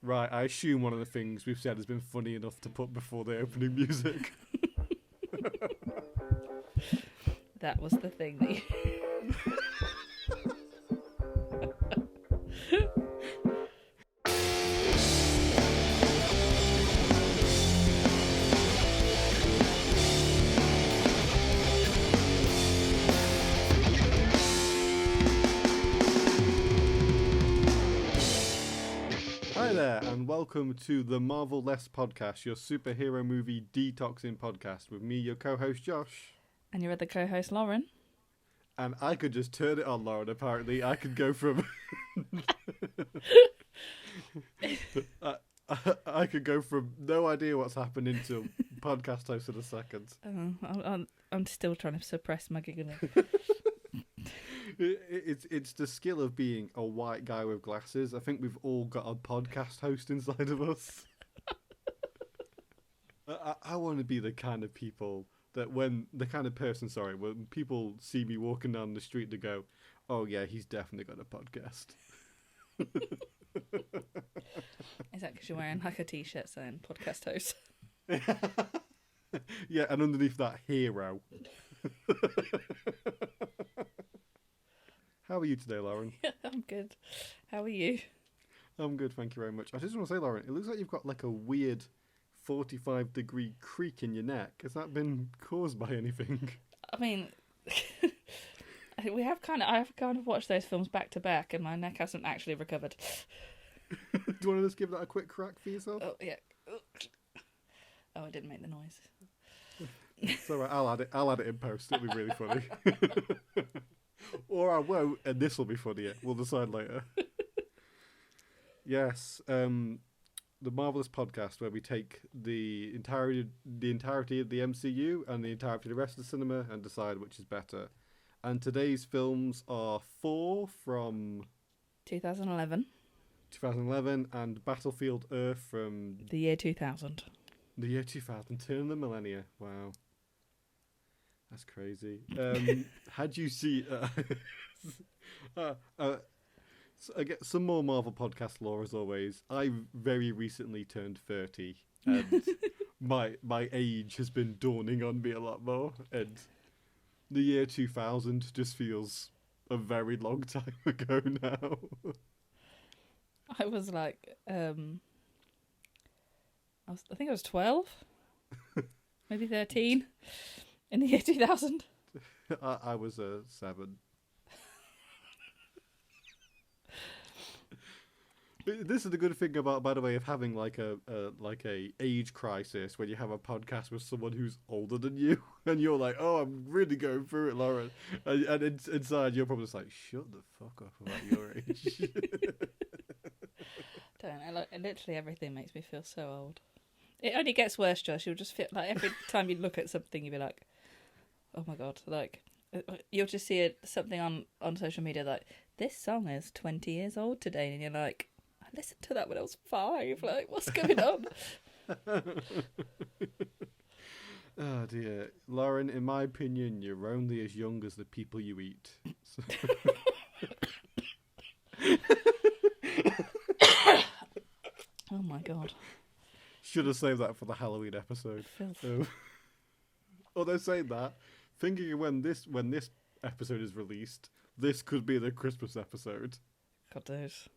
Right, I assume one of the things we've said has been funny enough to put before the opening music. That was the thing that you... Hi there, and welcome to the Marvelless podcast, your superhero movie detoxing podcast with me, your co-host Josh. And your other co-host, Lauren. And I could just turn it on, Lauren, apparently. I could go from... I could go from no idea what's happening to podcast host in a second. I'm still trying to suppress my giggling. It's the skill of being a white guy with glasses. I think we've all got a podcast host inside of us. I want to be the kind of people that when people see me walking down the street, they go, "Oh yeah, he's definitely got a podcast." Is that because you're wearing like a t-shirt saying podcast host? Yeah, and underneath that, hero. How are you today, Lauren? I'm good. How are you? I'm good, thank you very much. I just want to say, Lauren, it looks like you've got like a weird 45-degree creak in your neck. Has that been caused by anything? I mean, I've kind of watched those films back to back, and my neck hasn't actually recovered. Do you want to just give that a quick crack for yourself? Oh yeah. Oh, I didn't make the noise. It's alright, I'll add it in post. It'll be really funny. Or I won't, and this will be funnier. We'll decide later. Yes, the Marvellous podcast, where we take the entirety of the MCU and the entirety of the rest of the cinema and decide which is better. And today's films are Thor from 2011. 2011 and Battlefield Earth from The year 2000. The year 2000, turn of the millennia. Wow. That's crazy. Had you see... so I get some more Marvel podcast lore as always. I very recently turned 30 and my age has been dawning on me a lot more, and the year 2000 just feels a very long time ago now. I was like, I think I was 12, maybe 13 in the year 2000. I was 7. This is the good thing about, by the way, of having like a age crisis when you have a podcast with someone who's older than you, and you're like, "Oh, I'm really going through it, Lauren," and inside you're probably just like, "Shut the fuck up about your age." Literally everything makes me feel so old. It only gets worse, Josh. You'll just feel like every time you look at something, you'll be like, "Oh my god!" Like you'll just see something on social media like, "This song is 20 years old today," and you're like, "I listened to that when I was 5. Like, what's going on?" Oh dear, Lauren. In my opinion, you're only as young as the people you eat. So... Oh my god. Should have saved that for the Halloween episode. Although saying that, thinking of when this episode is released, this could be the Christmas episode. God knows.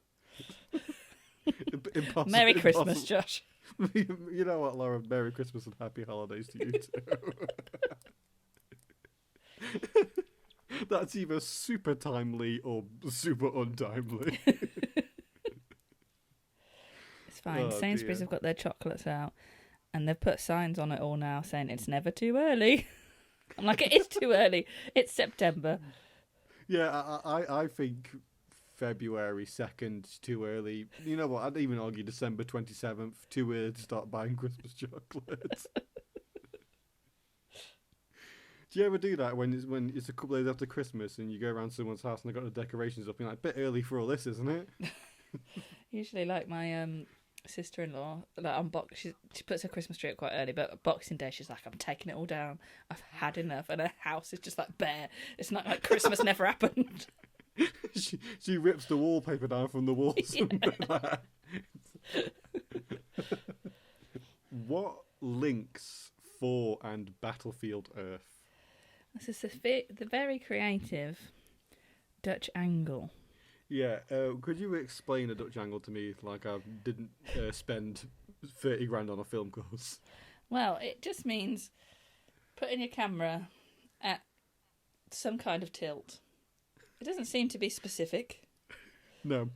Merry Christmas, Josh. You know what, Laura? Merry Christmas and happy holidays to you too. That's either super timely or super untimely. It's fine. Oh, Sainsbury's dear. have got their chocolates out, and they've put signs on it all now saying it's never too early. I'm like, it is too early. It's September. Yeah, I think February 2nd too early. You know what? I'd even argue December 27th too early to start buying Christmas chocolates. Do you ever do that when it's a couple of days after Christmas and you go around someone's house and they've got the decorations up and you're like, a bit early for all this, isn't it? Usually, like my sister-in-law, like she puts her Christmas tree up quite early, but Boxing Day she's like, I'm taking it all down. I've had enough, and her house is just like bare. It's not like Christmas never happened. She rips the wallpaper down from the walls. Yeah. what links Thor and Battlefield Earth? This is the very creative Dutch angle. Yeah, could you explain a Dutch angle to me like I didn't spend 30 grand on a film course? Well, it just means putting your camera at some kind of tilt. It doesn't seem to be specific. No.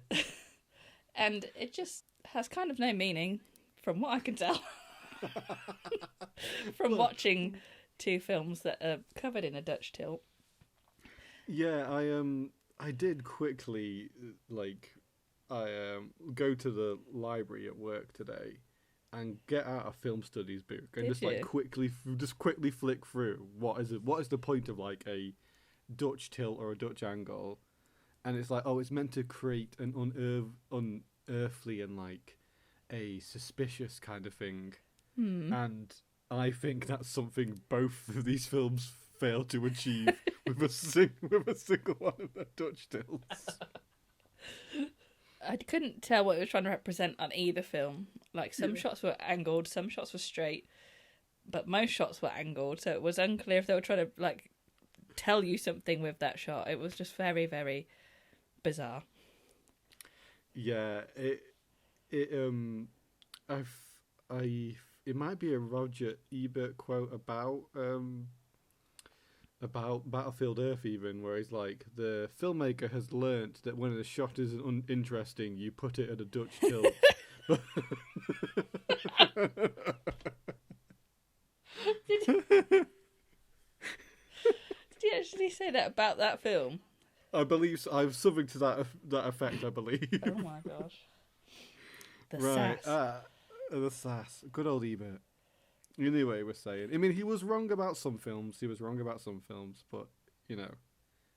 And it just has kind of no meaning, from what I can tell. From watching two films that are covered in a Dutch tilt. Yeah, I did quickly go to the library at work today and get out a film studies book and just quickly flick through what is the point of like a Dutch tilt or a Dutch angle, and it's like, oh, it's meant to create an unearthly and like a suspicious kind of thing. And I think that's something both of these films fail to achieve with a single one of their Dutch tilts. I couldn't tell what it was trying to represent on either film. Like, some shots were angled, some shots were straight, but most shots were angled, so it was unclear if they were trying to, like, tell you something with that shot. It was just very, very bizarre. Yeah, it might be a Roger Ebert quote about Battlefield Earth, even, where he's like, the filmmaker has learnt that when a shot is uninteresting, you put it at a Dutch tilt. Did you actually say that about that film? I believe so. I've something to that effect, I believe. Oh my gosh. The right. sass. The sass. Good old Ebert. Anyway, we're saying. I mean, he was wrong about some films. But, you know,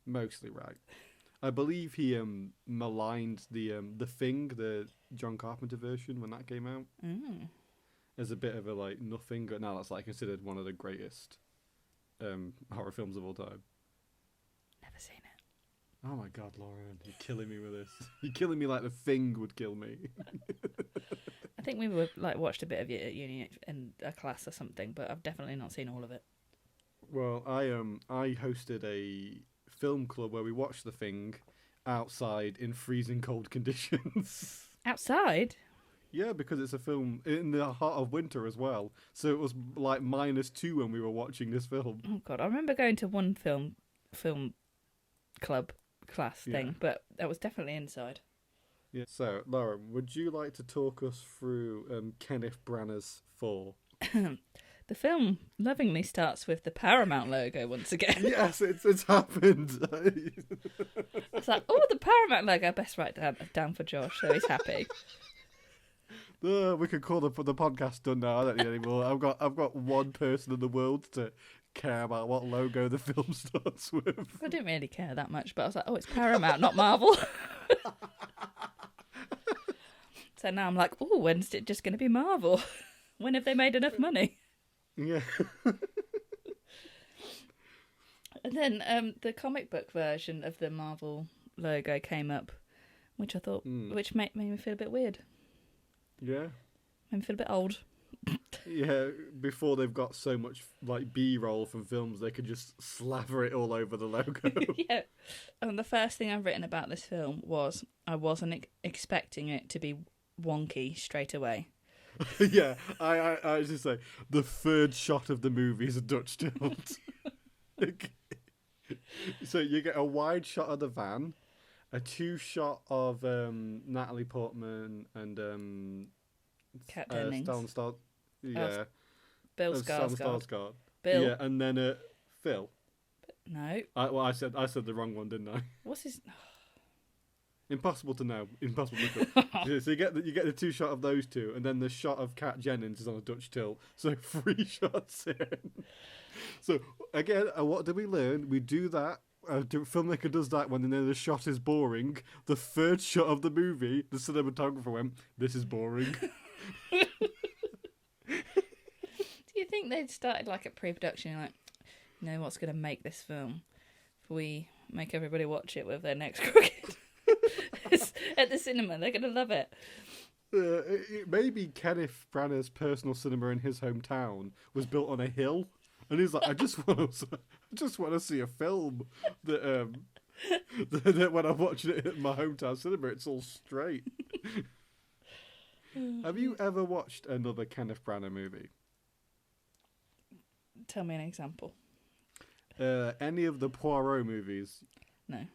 mostly right. I believe he maligned the Thing, the John Carpenter version, when that came out. As a bit of a, like, nothing. But now that's, like, considered one of the greatest horror films of all time. Never seen it. Oh my God, Lauren, you're killing me with this. You're killing me like the Thing would kill me. I think we were like watched a bit of it at uni in a class or something, but I've definitely not seen all of it. Well, I hosted a film club where we watched The Thing outside in freezing cold conditions. Outside? Yeah, because it's a film in the heart of winter as well. So it was like -2 when we were watching this film. Oh God, I remember going to one film club class thing, but that was definitely inside. Yeah. So, Lauren, would you like to talk us through Kenneth Branagh's Thor? The film lovingly starts with the Paramount logo once again. Yes, it's happened. I was like, oh, the Paramount logo. I best write down for Josh so he's happy. We could call the podcast done now. I don't need any more. I've got one person in the world to care about what logo the film starts with. I didn't really care that much, but I was like, oh, it's Paramount, not Marvel. So now I'm like, oh, when's it just going to be Marvel? When have they made enough money? Yeah. And then the comic book version of the Marvel logo came up, which I thought, which made me feel a bit weird. Yeah. Made me feel a bit old. Yeah, before they've got so much like B-roll from films, they could just slather it all over the logo. Yeah. And the first thing I've written about this film was I wasn't expecting it to be wonky straight away. Yeah, I was just say the third shot of the movie is a Dutch tilt. So you get a wide shot of the van, a 2-shot of Natalie Portman and Kat Dennings. Bill Skarsgård. Bill. Yeah, and then Phil. No. I said the wrong one, didn't I? What's his? Impossible to know. Impossible to look up. So you get the 2-shot of those two, and then the shot of Kat Jennings is on a Dutch tilt. So 3 shots in. So again, what do we learn? We do that. The filmmaker does that when they know the shot is boring. The third shot of the movie, the cinematographer went, "This is boring." Do you think they'd started like at pre-production, like, you know what's going to make this film? If we make everybody watch it with their necks crooked at the cinema, they're going to love it. Maybe Kenneth Branagh's personal cinema in his hometown was built on a hill, and he's like, I just want to see a film that that when I'm watching it at my hometown cinema, it's all straight. Have you ever watched another Kenneth Branagh movie? Tell me an example. Any of the Poirot movies? No.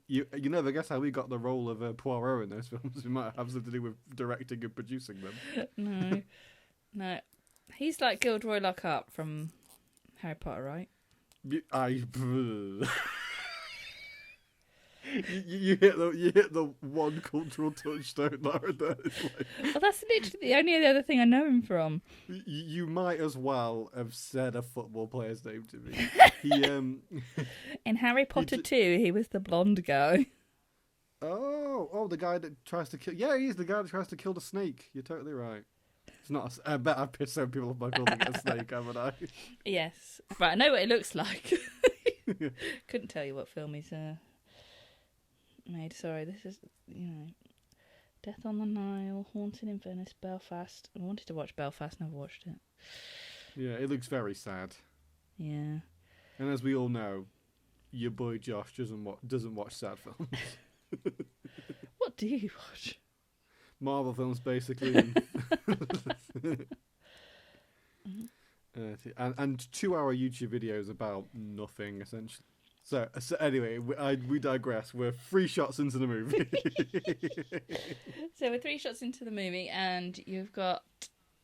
You never guess how he got the role of Poirot in those films. It might have something to do with directing and producing them. No. He's like Gilderoy Lockhart from Harry Potter, right? You hit the one cultural touchstone, Laura. Well, that's literally the only other thing I know him from. You might as well have said a football player's name to me. He in Harry Potter 2, he was the blonde guy. Oh, the guy that tries to kill. Yeah, he's the guy that tries to kill the snake. You're totally right. It's not. I bet I've pissed some people off by calling it a snake, haven't I? Yes, but I know what it looks like. Couldn't tell you what film he's made. Sorry, this is Death on the Nile, Haunted in Venice, Belfast. I wanted to watch Belfast, never watched it. Yeah, it looks very sad. Yeah. And as we all know, your boy Josh doesn't watch sad films. What do you watch? Marvel films, basically. And 2-hour YouTube videos about nothing, essentially. So anyway, we digress. We're 3 shots into the movie. So we're 3 shots into the movie, and you've got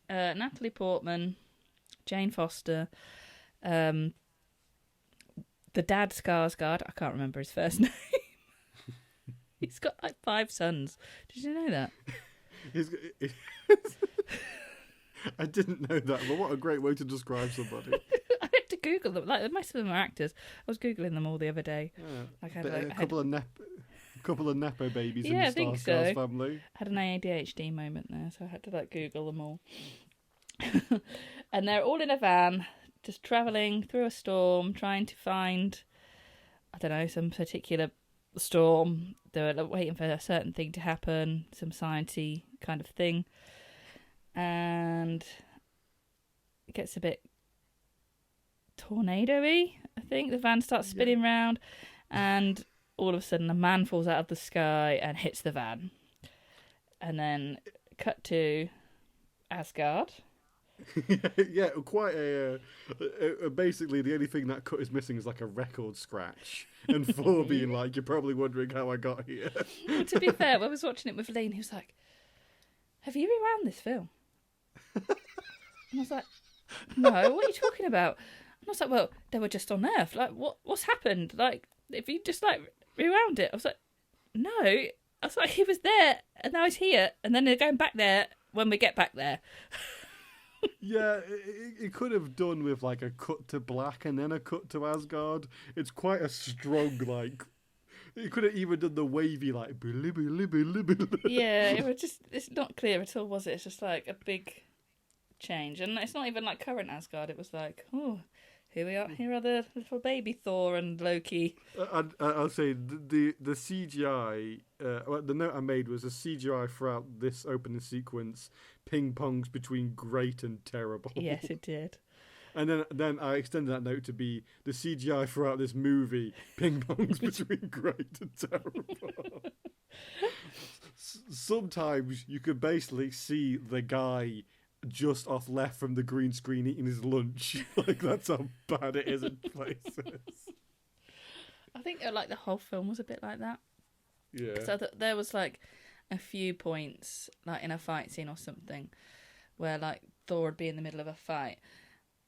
Natalie Portman, Jane Foster, the dad Skarsgård. I can't remember his first name. He's got like 5 sons. Did you know that? I didn't know that, but what a great way to describe somebody. I had to Google them. Like most of them are actors. I was Googling them all the other day. Yeah. Like, A couple of nepo babies in the I think Skarsgård family. I had an ADHD moment there, so I had to Google them all. And they're all in a van, just travelling through a storm, trying to find, I don't know, some particular storm. They were waiting for a certain thing to happen, some sciencey kind of thing. And it gets a bit tornado-y, I think. The van starts spinning round, and all of a sudden a man falls out of the sky and hits the van. And then cut to Asgard. Yeah, quite basically the only thing that cut is missing is like a record scratch. And Thor being like, you're probably wondering how I got here. Well, to be fair, when I was watching it with Lee, he was like, have you rewound this film? And I was like, no, what are you talking about? And I was like, well, they were just on Earth. Like, what's happened? Like, if you just rewound it. I was like, no. I was like, he was there, and now he's here, and then they're going back there when we get back there. Yeah, it could have done with like a cut to black and then a cut to Asgard. It's quite a strong It could have even done the wavy billy, billy, billy, billy. Yeah, it's not clear at all, was it? It's just like a big change, and it's not even like current Asgard. It was like, oh, here we are. Here are the little baby Thor and Loki. I'll say the CGI. The note I made was the CGI throughout this opening sequence ping pongs between great and terrible. Yes, it did. And then I extended that note to be the CGI throughout this movie ping pongs between great and terrible. Sometimes you could basically see the guy just off left from the green screen eating his lunch. Like, that's how bad it is in places. I think the whole film was a bit like that. Yeah. So there was a few points in a fight scene or something where Thor would be in the middle of a fight,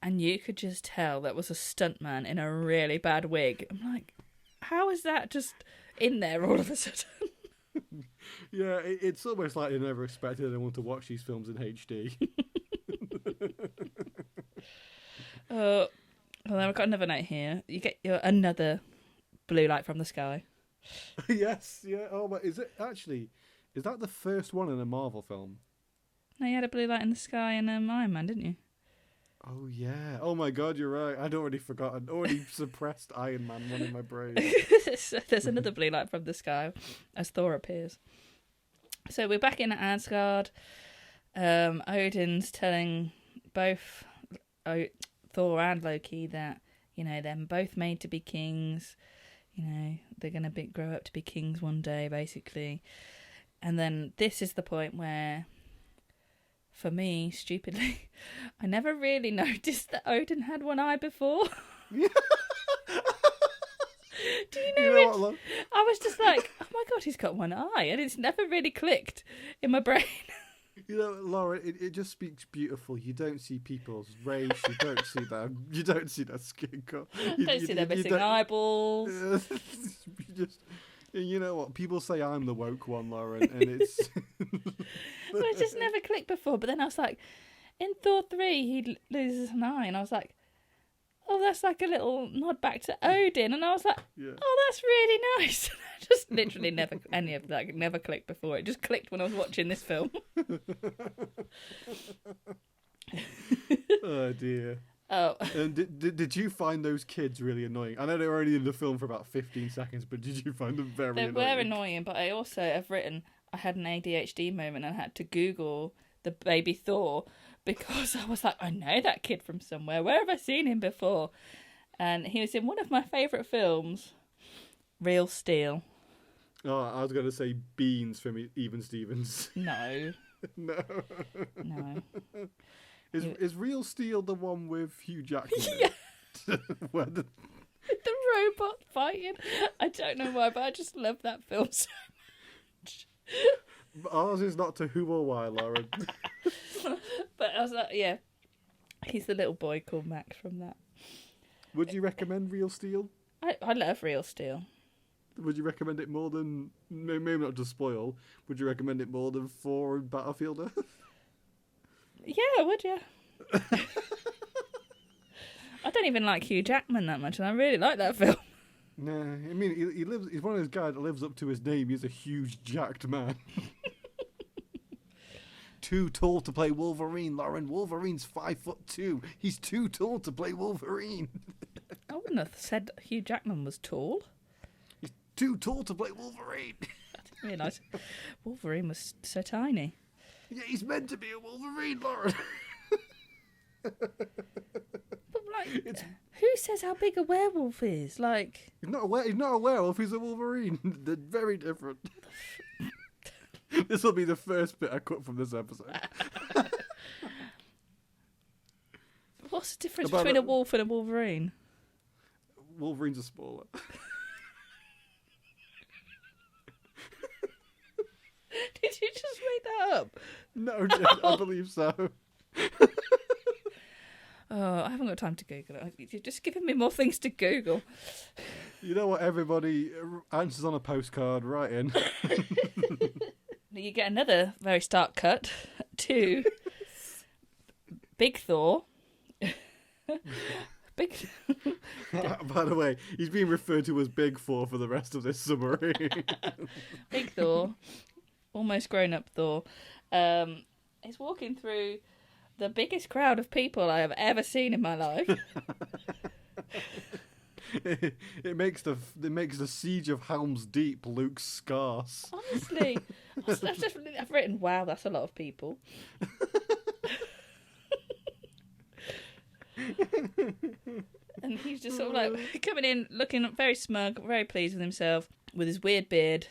and you could just tell that was a stuntman in a really bad wig. I'm like, how is that just in there all of a sudden? Yeah, it's almost like they never expected anyone to watch these films in HD. Well, I've got another note here. You get another blue light from the sky. Yes, yeah. Oh, but is that the first one in a Marvel film? No, you had a blue light in the sky in Iron Man, didn't you? Oh, yeah. Oh, my God, you're right. I'd already forgotten. Already suppressed Iron Man one in my brain. So there's another blue light from the sky as Thor appears. So we're back in Asgard. Odin's telling both Thor and Loki that, they're both made to be kings. They're going to grow up to be kings one day, basically. And then this is the point where, for me, stupidly, I never really noticed that Odin had one eye before. Do you know I was just like, oh my god, he's got one eye, and it's never really clicked in my brain. Laura, it just speaks beautiful. You don't see people's race. You don't see that. You don't see that skin color. You don't see their missing eyeballs. You just, you know what? People say I'm the woke one, Lauren, and it's. Well, it just never clicked before. But then I was like, in Thor 3, he loses an eye, and I was like, oh, that's like a little nod back to Odin, and I was like, oh, that's really nice. Just literally never, any of that never clicked before. It just clicked when I was watching this film. Oh dear. Oh. And did you find those kids really annoying? I know they were only in the film for about 15 seconds, but did you find them very annoying? They were annoying, but I also have written, I had an ADHD moment and I had to Google the baby Thor, because I was like, I know that kid from somewhere. Where have I seen him before? And he was in one of my favourite films, Real Steel. Oh, I was going to say Beans from Even Stevens. No. No. No. Is Real Steel the one with Hugh Jackman? Yeah. Where the robot fighting. I don't know why, but I just love that film so much. Ours is not To Who or Why, Lauren. But I was like, yeah, he's the little boy called Max from that. Would you recommend Real Steel? I love Real Steel. Would you recommend it more than, maybe not to spoil, would you recommend it more than Thor and Battlefield Earth? Yeah, would you? I don't even like Hugh Jackman that much, and I really like that film. Nah, I mean, he's one of those guys that lives up to his name. He's a huge, jacked man. Too tall to play Wolverine, Lauren. Wolverine's 5'2". He's too tall to play Wolverine. I wouldn't have said Hugh Jackman was tall. He's too tall to play Wolverine. I didn't realise Wolverine was so tiny. Yeah, he's meant to be a Wolverine, Lauren. But like, who says how big a werewolf is? Like, he's not a werewolf. He's a Wolverine. They're very different. This will be the first bit I cut from this episode. What's the difference between a wolf and a Wolverine? Wolverines are smaller. Did you just make that up? No, I believe so. Oh, I haven't got time to Google it. You're just giving me more things to Google. You know what? Everybody answers on a postcard. Right in. You get another very stark cut to Big Thor. Big. By the way, he's being referred to as Big Thor for the rest of this summary. Big Thor, almost grown-up Thor, is walking through the biggest crowd of people I have ever seen in my life. It makes the siege of Helm's Deep look scarce. Honestly, I've written, wow, that's a lot of people. And he's just sort of like coming in, looking very smug, very pleased with himself, with his weird beard.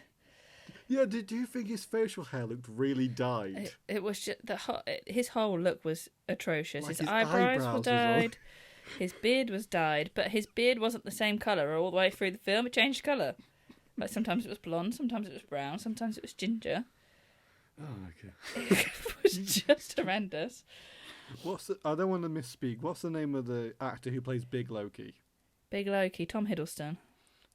Yeah, do you think his facial hair looked really dyed? It was just his whole look was atrocious. Like his eyebrows were dyed. His beard was dyed, but his beard wasn't the same colour all the way through the film. It changed colour. Like sometimes it was blonde, sometimes it was brown, sometimes it was ginger. Oh, okay. It was just horrendous. I don't want to misspeak. What's the name of the actor who plays Big Loki? Big Loki, Tom Hiddleston.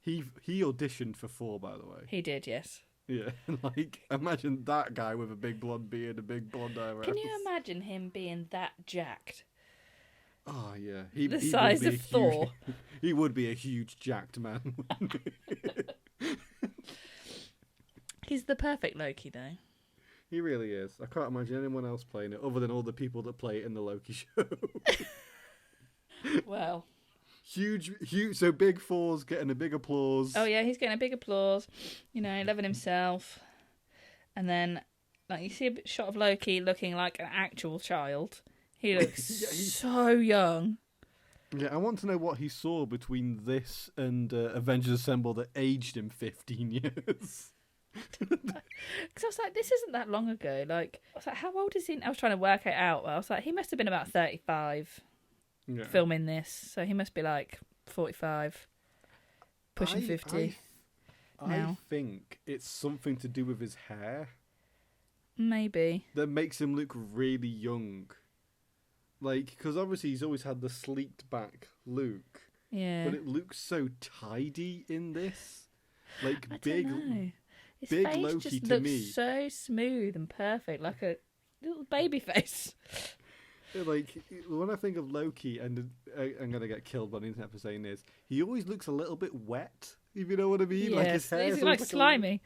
He auditioned for Thor, by the way. He did, yes. Yeah, like, imagine that guy with a big blonde beard, a big blonde eyebrows. Can you imagine him being that jacked? Oh, yeah. The size of Thor. He would be a huge jacked man. He's the perfect Loki, though. He really is. I can't imagine anyone else playing it other than all the people that play it in the Loki show. Well. Huge. So Big Thor's getting a big applause. Oh, yeah, he's getting a big applause. You know, loving himself. And then, like, you see a shot of Loki looking like an actual child. He looks so young. Yeah, I want to know what he saw between this and Avengers Assemble that aged him 15 years. Because I was like, this isn't that long ago. Like, I was like, how old is he? I was trying to work it out. I was like, he must have been about 35 filming this. So he must be like 45, pushing 50 now. I think it's something to do with his hair. Maybe. That makes him look really young. Like, because obviously he's always had the sleeked back look. Yeah. But it looks so tidy in this. Like, I big... don't know. His Big face Loki just to looks me. so smooth and perfect, like a little baby face. Like, when I think of Loki, and I'm going to get killed by the internet for saying this, he always looks a little bit wet, if you know what I mean. Yes, like his hair he's like slimy.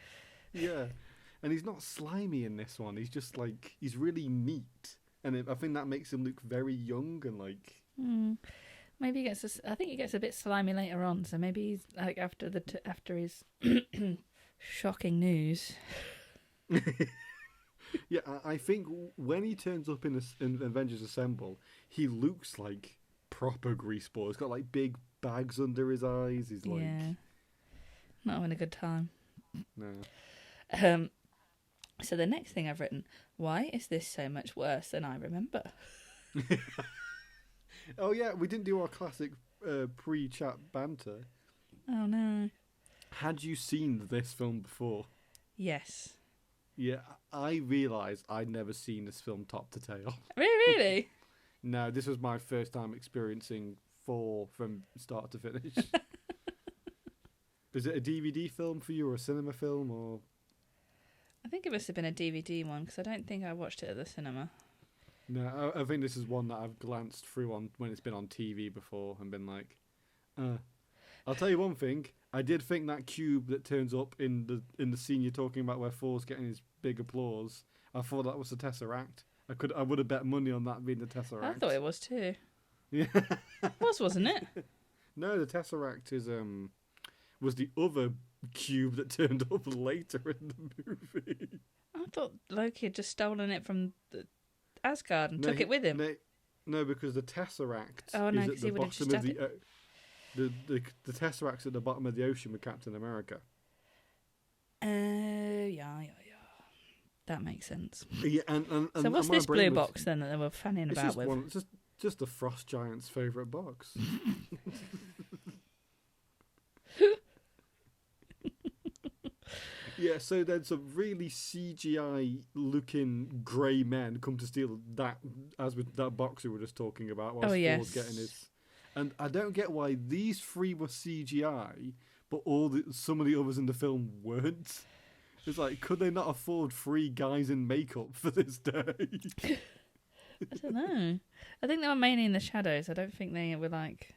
Yeah. And he's not slimy in this one. He's just like, he's really neat. And I think that makes him look very young and like... Maybe he gets I think he gets a bit slimy later on, so maybe he's like after his shocking news. Yeah, I think when he turns up in Avengers Assemble, he looks like proper greaseball. He's got like big bags under his eyes. He's like... Yeah. Not having a good time. No. So the next thing I've written, why is this so much worse than I remember? Oh yeah, we didn't do our classic pre-chat banter. Oh no. Had you seen this film before? Yes. Yeah, I realised I'd never seen this film top to tail. Really? No, this was my first time experiencing Thor from start to finish. Is it a DVD film for you or a cinema film or? I think it must have been a DVD one because I don't think I watched it at the cinema. No, I think this is one that I've glanced through on when it's been on TV before and been like, I'll tell you one thing. I did think that cube that turns up in the scene you're talking about where Thor's getting his big applause, I thought that was the Tesseract. I would have bet money on that being the Tesseract. I thought it was too. Yeah. It wasn't it? No, the Tesseract was the other cube that turned up later in the movie. I thought Loki had just stolen it from Asgard and took it with him. No, because the Tesseract Oh no, is because at he the would have just bottom of had it. the Tesseract's at the bottom of the ocean with Captain America. Yeah. That makes sense. Yeah, and so what's this blue box then that they were fanning about with? It's just the Frost Giant's favourite box. Yeah, so then some really CGI-looking grey men come to steal that, as with that box we were just talking about. While Thor's getting his, and I don't get why these three were CGI, but some of the others in the film weren't. It's like, could they not afford 3 guys in makeup for this day? I don't know. I think they were mainly in the shadows. I don't think they were like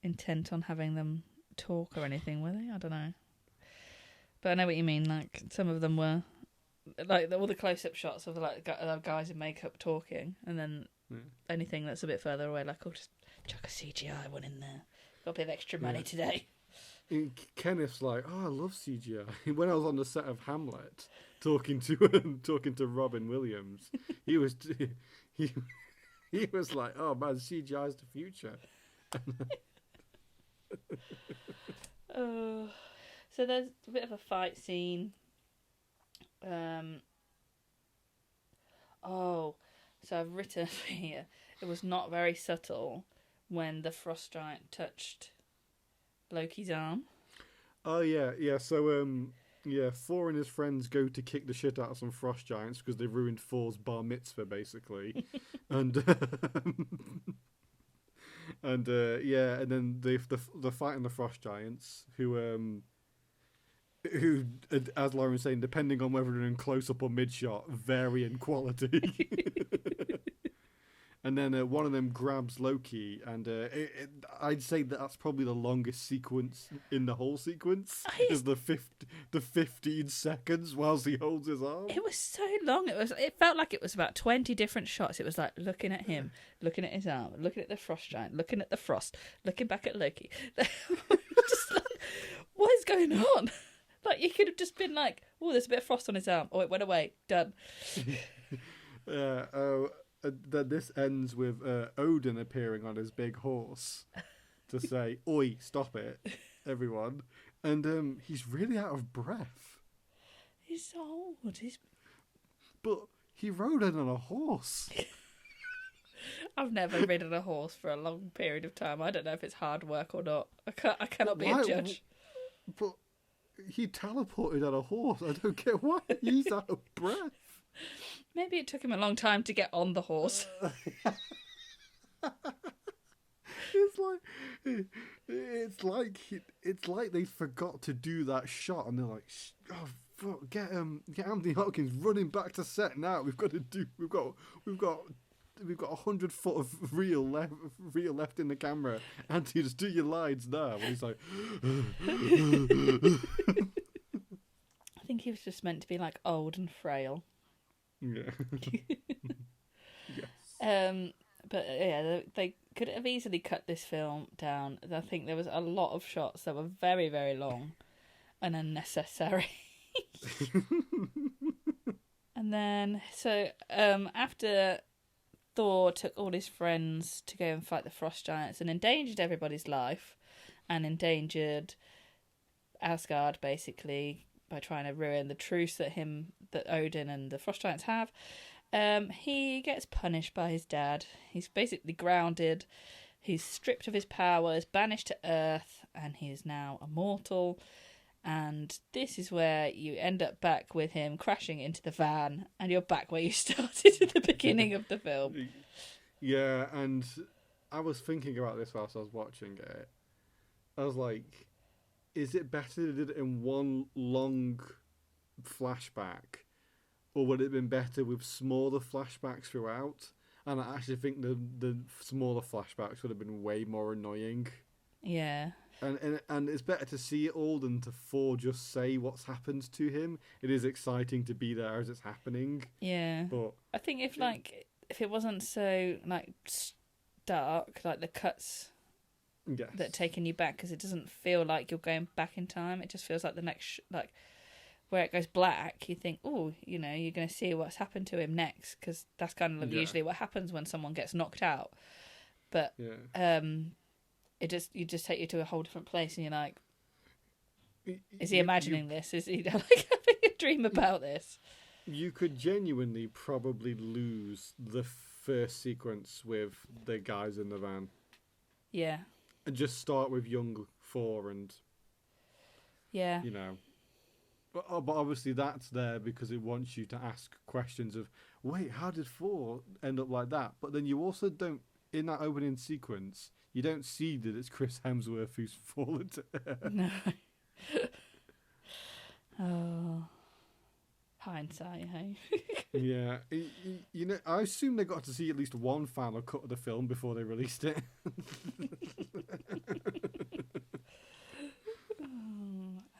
intent on having them talk or anything, were they? I don't know. But I know what you mean. Like some of them were, like all the close-up shots of like guys in makeup talking, and then anything that's a bit further away, like just chuck a CGI one in there. Got a bit of extra money today. Kenneth's like, oh, I love CGI. When I was on the set of Hamlet, talking to Robin Williams, he was like, oh man, CGI's the future. So there's a bit of a fight scene. So I've written here, it was not very subtle when the frost giant touched Loki's arm. Oh yeah. So Thor and his friends go to kick the shit out of some frost giants because they ruined Thor's bar mitzvah, basically, and and then they're fighting the frost giants who, as Lauren was saying, depending on whether they're in close up or mid shot, vary in quality. And then one of them grabs Loki, and I'd say that's probably the longest sequence in the whole sequence. Is the 15 seconds whilst he holds his arm. It was so long. It felt like it was about 20 different shots. It was like looking at him, looking at his arm, looking at the frost giant, looking at the frost, looking back at Loki. Just like, what is going on? Like, you could have just been like, oh, there's a bit of frost on his arm. Oh, it went away. Done. Then this ends with Odin appearing on his big horse to say, "Oi, stop it, everyone!" And he's really out of breath. He's so old. But he rode in on a horse. I've never ridden a horse for a long period of time. I don't know if it's hard work or not. I cannot be a judge. But he teleported on a horse. I don't get why he's out of breath. Maybe it took him a long time to get on the horse. It's like they forgot to do that shot, and they're like, "Oh fuck, get Anthony Hopkins running back to set now. We've got 100 foot of reel left in the camera. Anthony, just do your lines now." And he's like, I think he was just meant to be like old and frail. yeah. Yes. But yeah, they could have easily cut this film down. I think there was a lot of shots that were very, very long and unnecessary. And then, so after Thor took all his friends to go and fight the frost giants and endangered everybody's life and endangered Asgard, basically, by trying to ruin the truce that Odin and the frost giants have, he gets punished by his dad. He's basically grounded. He's stripped of his powers, banished to Earth, and he is now immortal. And this is where you end up back with him crashing into the van, and you're back where you started at the beginning of the film. Yeah, and I was thinking about this whilst I was watching it. I was like, is it better they did it in one long flashback, or would it have been better with smaller flashbacks throughout? And I actually think the smaller flashbacks would have been way more annoying. Yeah. And it's better to see it all than to Thor just say what's happened to him. It is exciting to be there as it's happening. Yeah. But I think if it wasn't so stark, like the cuts yes. that are taking you back, because it doesn't feel like you're going back in time. It just feels like the next where it goes black, you think, oh, you're going to see what's happened to him next, because that's kind of usually what happens when someone gets knocked out. But you just take you to a whole different place, and you're like, is he imagining this? Is he having a dream about this? You could genuinely probably lose the first sequence with the guys in the van. Yeah. And just start with young Thor and yeah. But obviously that's there because it wants you to ask questions of, wait, how did Thor end up like that? But then you also don't, in that opening sequence, you don't see that it's Chris Hemsworth who's fallen to earth. No. Oh. Hindsight, hey? Yeah. I assume they got to see at least one final cut of the film before they released it.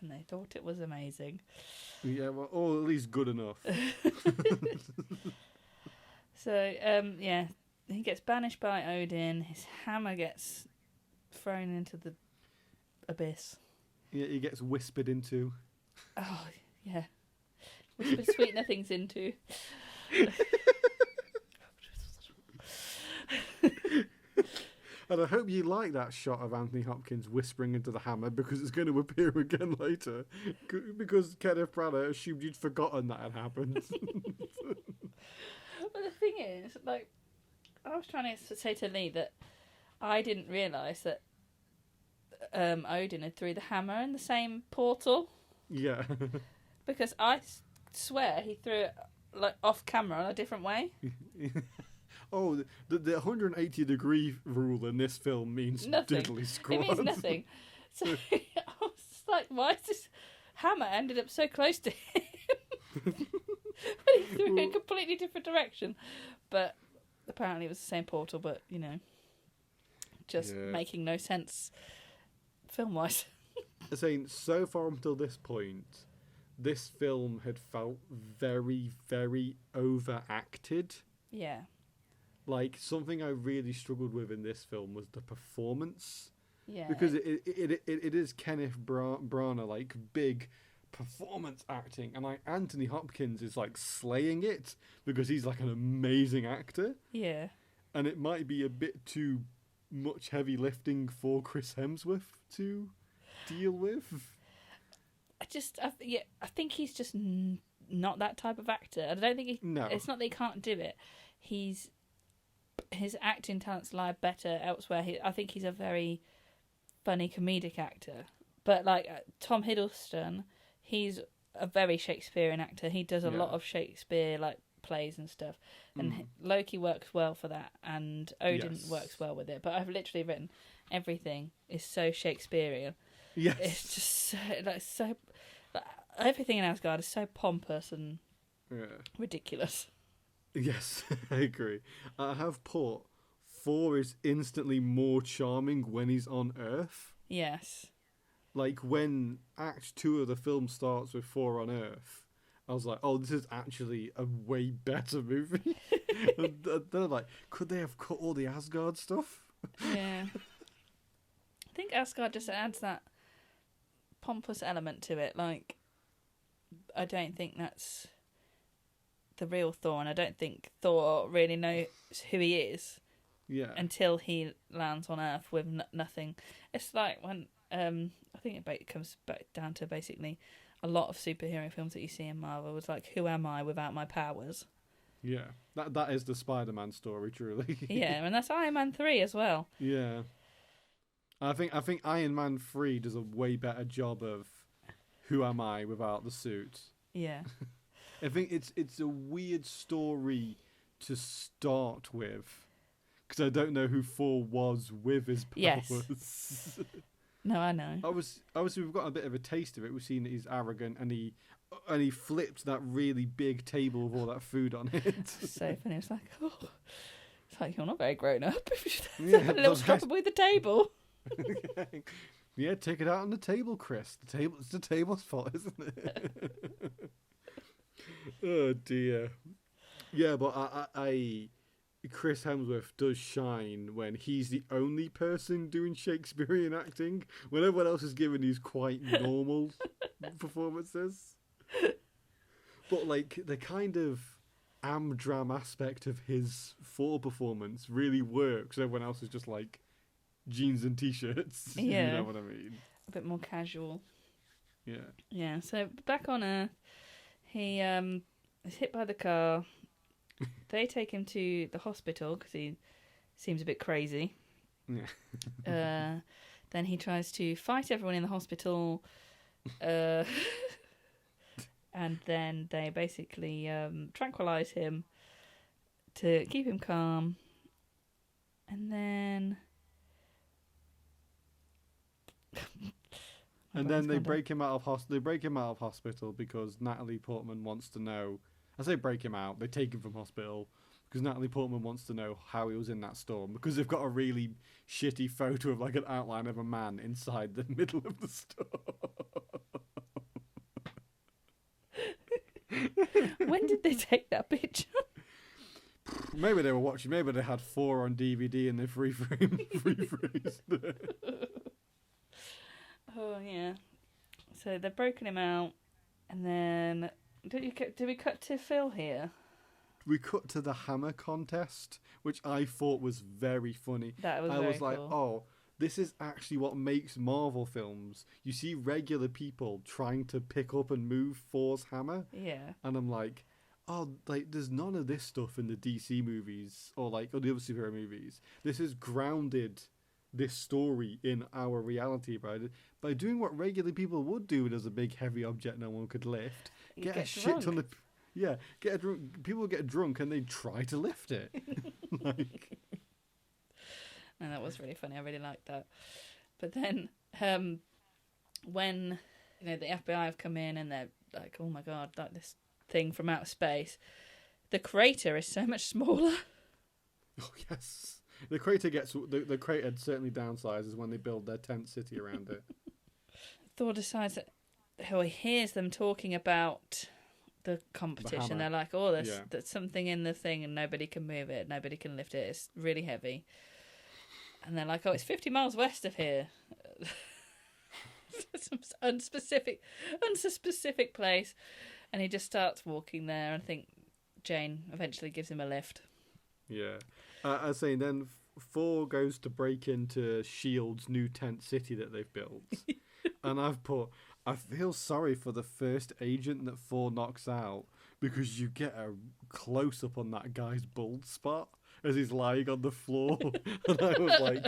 And they thought it was amazing. Yeah, well, or at least good enough. So, he gets banished by Odin. His hammer gets thrown into the abyss. Yeah, he gets whispered into. Oh, yeah. Whispered sweet nothings into. And I hope you like that shot of Anthony Hopkins whispering into the hammer, because it's going to appear again later. Because Kenneth Branagh assumed you'd forgotten that had happened. But the thing is, I was trying to say to Lee that I didn't realise that Odin had threw the hammer in the same portal. Yeah. Because I swear he threw it off camera in a different way. Oh, the 180-degree rule in this film means nothing. diddly squat. It means nothing. So I was like, why is this hammer ended up so close to him? When he threw it in a completely different direction. But apparently it was the same portal, but, just making no sense film-wise. I'm saying, so far until this point, this film had felt very, very overacted. Yeah. Something I really struggled with in this film was the performance. Yeah. Because it is Kenneth Branagh, big, performance acting, and like Anthony Hopkins is like slaying it because he's like an amazing actor. Yeah. And it might be a bit too much heavy lifting for Chris Hemsworth to deal with. I think he's just not that type of actor. I don't think No. It's not that he can't do it. His acting talents lie better elsewhere. I think he's a very funny comedic actor. But like Tom Hiddleston, he's a very Shakespearean actor. He does a lot of Shakespeare like plays and stuff, and Loki works well for that, and Odin works well with it. But I've literally written everything is so Shakespearean. Yes, it's just so everything in Asgard is so pompous and ridiculous. Yes, I agree. I have put Thor is instantly more charming when he's on Earth. Yes. Like when Act 2 of the film starts with Thor on Earth, I was like, oh, this is actually a way better movie. And they're like, could they have cut all the Asgard stuff? Yeah. I think Asgard just adds that pompous element to it. Like, I don't think that's the real Thor, and I don't think Thor really knows who he is. Yeah. Until he lands on Earth with nothing. It's like when I think it comes back down to basically a lot of superhero films that you see in Marvel was like, who am I without my powers? Yeah, that is the Spider-Man story, truly. Yeah, and that's Iron Man 3 as well. Yeah, I think Iron Man 3 does a way better job of who am I without the suit. Yeah. I think it's a weird story to start with, because I don't know who Thor was with his powers. Yes. No, I know. Obviously, we've got a bit of a taste of it. We've seen that he's arrogant, and he flipped that really big table with all that food on it. So funny. It's like you're not very grown up. Yeah, a little strap with the table. Yeah, take it out on the table, Chris. It's the table's fault, isn't it? Oh dear. Yeah, but I Chris Hemsworth does shine when he's the only person doing Shakespearean acting, when everyone else is giving these quite normal performances. But like the kind of amdram aspect of his Thor performance really works. Everyone else is just like jeans and t-shirts. Yeah. You know what I mean? A bit more casual. Yeah. Yeah, so back on Earth, he is hit by the car. They take him to the hospital because he seems a bit crazy. Yeah. Then he tries to fight everyone in the hospital. And then they basically tranquilise him to keep him calm. And then... And then they break him out of hospital because Natalie Portman wants to know. I say break him out. They take him from hospital because Natalie Portman wants to know how he was in that storm, because they've got a really shitty photo of like an outline of a man inside the middle of the storm. When did they take that picture? Maybe they were watching. Maybe they had 4 on DVD and they freezed it. Oh yeah. So they've broken him out, and then did we cut to Phil here? We cut to the hammer contest, which I thought was very funny. That was I very was like, cool. oh, this is actually what makes Marvel films. You see regular people trying to pick up and move Thor's hammer. Yeah. And I'm like, oh, like there's none of this stuff in the DC movies or the other superhero movies. This is grounded this story in our reality by doing what regular people would do when there's a big heavy object no one could lift. Get a shit ton of people get drunk and they try to lift it. And that was really funny. I really liked that. But then when the FBI have come in and they're like, oh my god, like this thing from outer space, the crater is so much smaller. Oh yes. The crater the crater certainly downsizes when they build their tent city around it. Thor decides that he hears them talking about the competition. They're like, oh, there's something in the thing and nobody can move it, nobody can lift it, it's really heavy. And they're like, oh, it's 50 miles west of here. some unspecific place, and he just starts walking there. And I think Jane eventually gives him a lift. Yeah. I was saying then Thor goes to break into S.H.I.E.L.D's new tent city that they've built. And I feel sorry for the first agent that Thor knocks out, because you get a close-up on that guy's bald spot as he's lying on the floor. And I was like,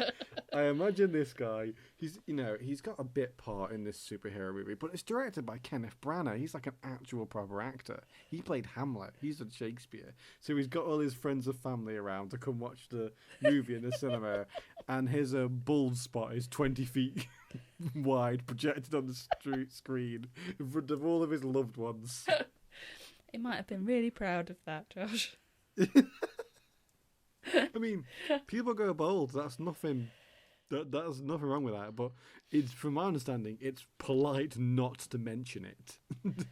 I imagine this guy, he's got a bit part in this superhero movie, but it's directed by Kenneth Branagh. He's like an actual proper actor. He played Hamlet. He's at Shakespeare. So he's got all his friends and family around to come watch the movie in the cinema, and his bald spot is 20 feet wide, projected on the screen in front of all of his loved ones. He might have been really proud of that, Josh. I mean, people go bald. That's nothing. There's nothing wrong with that. But it's, from my understanding, it's polite not to mention it. But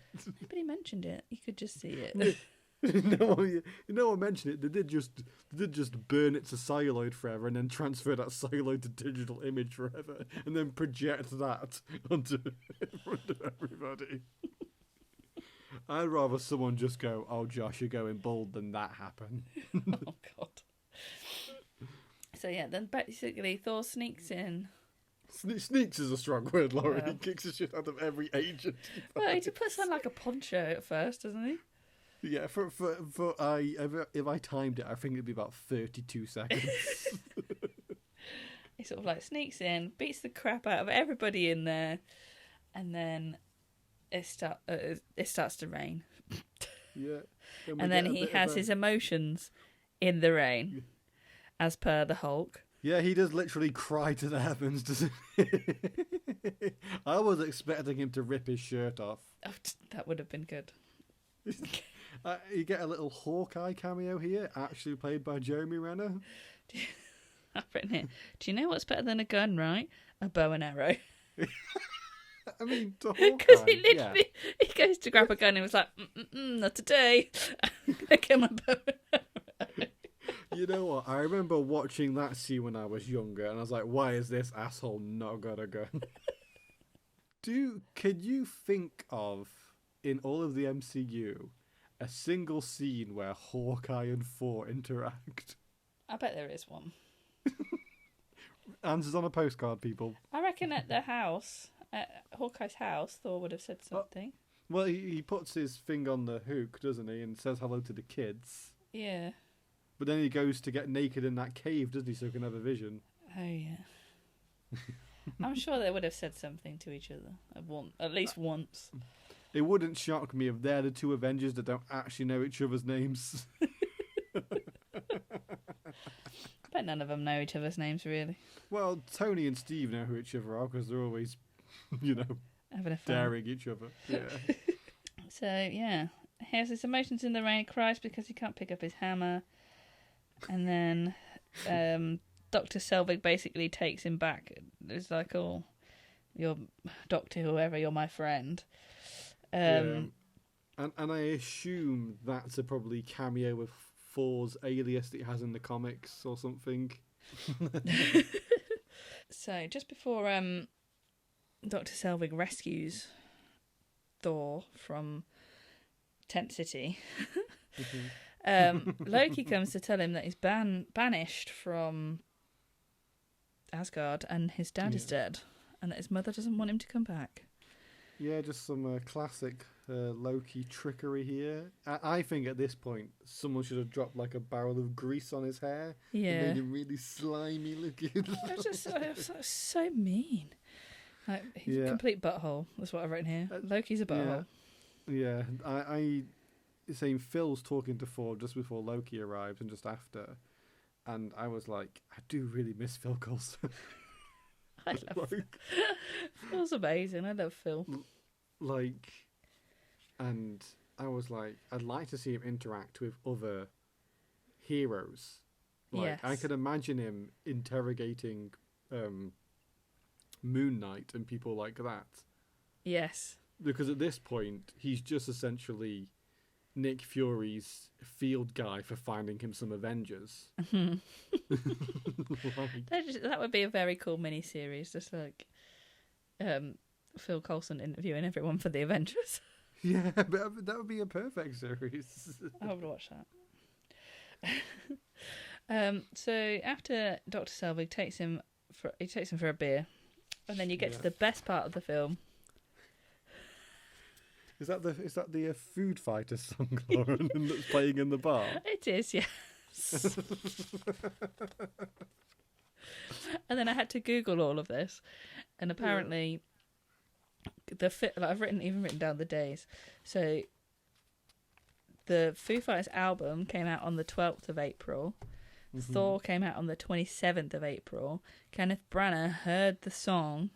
he mentioned it. You could just see it. No one mentioned it. They did just burn it to celluloid forever, and then transfer that celluloid to digital image forever, and then project that onto in front of everybody. I'd rather someone just go, "Oh, Josh, you're going bald," than that happen. Oh God. So yeah, then basically Thor sneaks in. Sneaks is a strong word, Lauren. Yeah. He kicks the shit out of every agent. Well, he puts on like a poncho at first, doesn't he? Yeah, if I timed it, I think it'd be about 32 seconds. He sort of like sneaks in, beats the crap out of everybody in there, and then it starts to rain. Yeah. And then he has his emotions in the rain, as per the Hulk. Yeah, he does literally cry to the heavens, doesn't he? I was expecting him to rip his shirt off. Oh, that would have been good. You get a little Hawkeye cameo here, actually played by Jeremy Renner. I've written it. Do you know what's better than a gun, right? A bow and arrow. I mean, to Hawkeye, because he literally he goes to grab a gun and he was like, not today. I'm gonna kill my bow and arrow. You know what? I remember watching that scene when I was younger, and I was like, "Why is this asshole not got a gun?" Can you think of, in all of the MCU, a single scene where Hawkeye and Thor interact? I bet there is one. Answers on a postcard, people. I reckon at the house, at Hawkeye's house, Thor would have said something. Well, he puts his thing on the hook, doesn't he, and says hello to the kids. Yeah. But then he goes to get naked in that cave, doesn't he, so he can have a vision. Oh, yeah. I'm sure they would have said something to each other, at least once. It wouldn't shock me if they're the two Avengers that don't actually know each other's names. Bet none of them know each other's names, really. Well, Tony and Steve know who each other are, because they're always, having a fun. daring each other. Yeah. So, yeah. He has his emotions in the rain, cries because he can't pick up his hammer. And then Dr. Selvig basically takes him back. It's like, "Oh, you're Doctor whoever, you're my friend." And I assume that's a probably cameo with Thor's alias that he has in the comics or something. So, just before Dr. Selvig rescues Thor from Tent City... Loki comes to tell him that he's banished from Asgard and his dad is dead, and that his mother doesn't want him to come back. Yeah, just some classic Loki trickery here. I think at this point someone should have dropped like a barrel of grease on his hair. Yeah, and made him really slimy looking. It was so mean. Like, he's a complete butthole. That's what I've written here. Loki's a butthole. Yeah, I saying Phil's talking to Thor just before Loki arrives and just after, and I was like, I do really miss Phil Coulson. I love Phil's amazing. I love Phil. And I was like, I'd like to see him interact with other heroes. Yes. I could imagine him interrogating Moon Knight and people like that. Yes. Because at this point, he's just essentially Nick Fury's field guy for finding him some Avengers. That would be a very cool mini-series, just like Phil Coulson interviewing everyone for the Avengers. Yeah, but that would be a perfect series. I would watch that. So after Dr. Selvig takes him for a beer, and then you get to the best part of the film. Is that the Food Fighter song, Lauren, that's playing in the bar? It is, yes. And then I had to Google all of this, and apparently I've written down the days. So the Foo Fighters album came out on the 12th of April. Mm-hmm. Thor came out on the 27th of April. Kenneth Branagh heard the song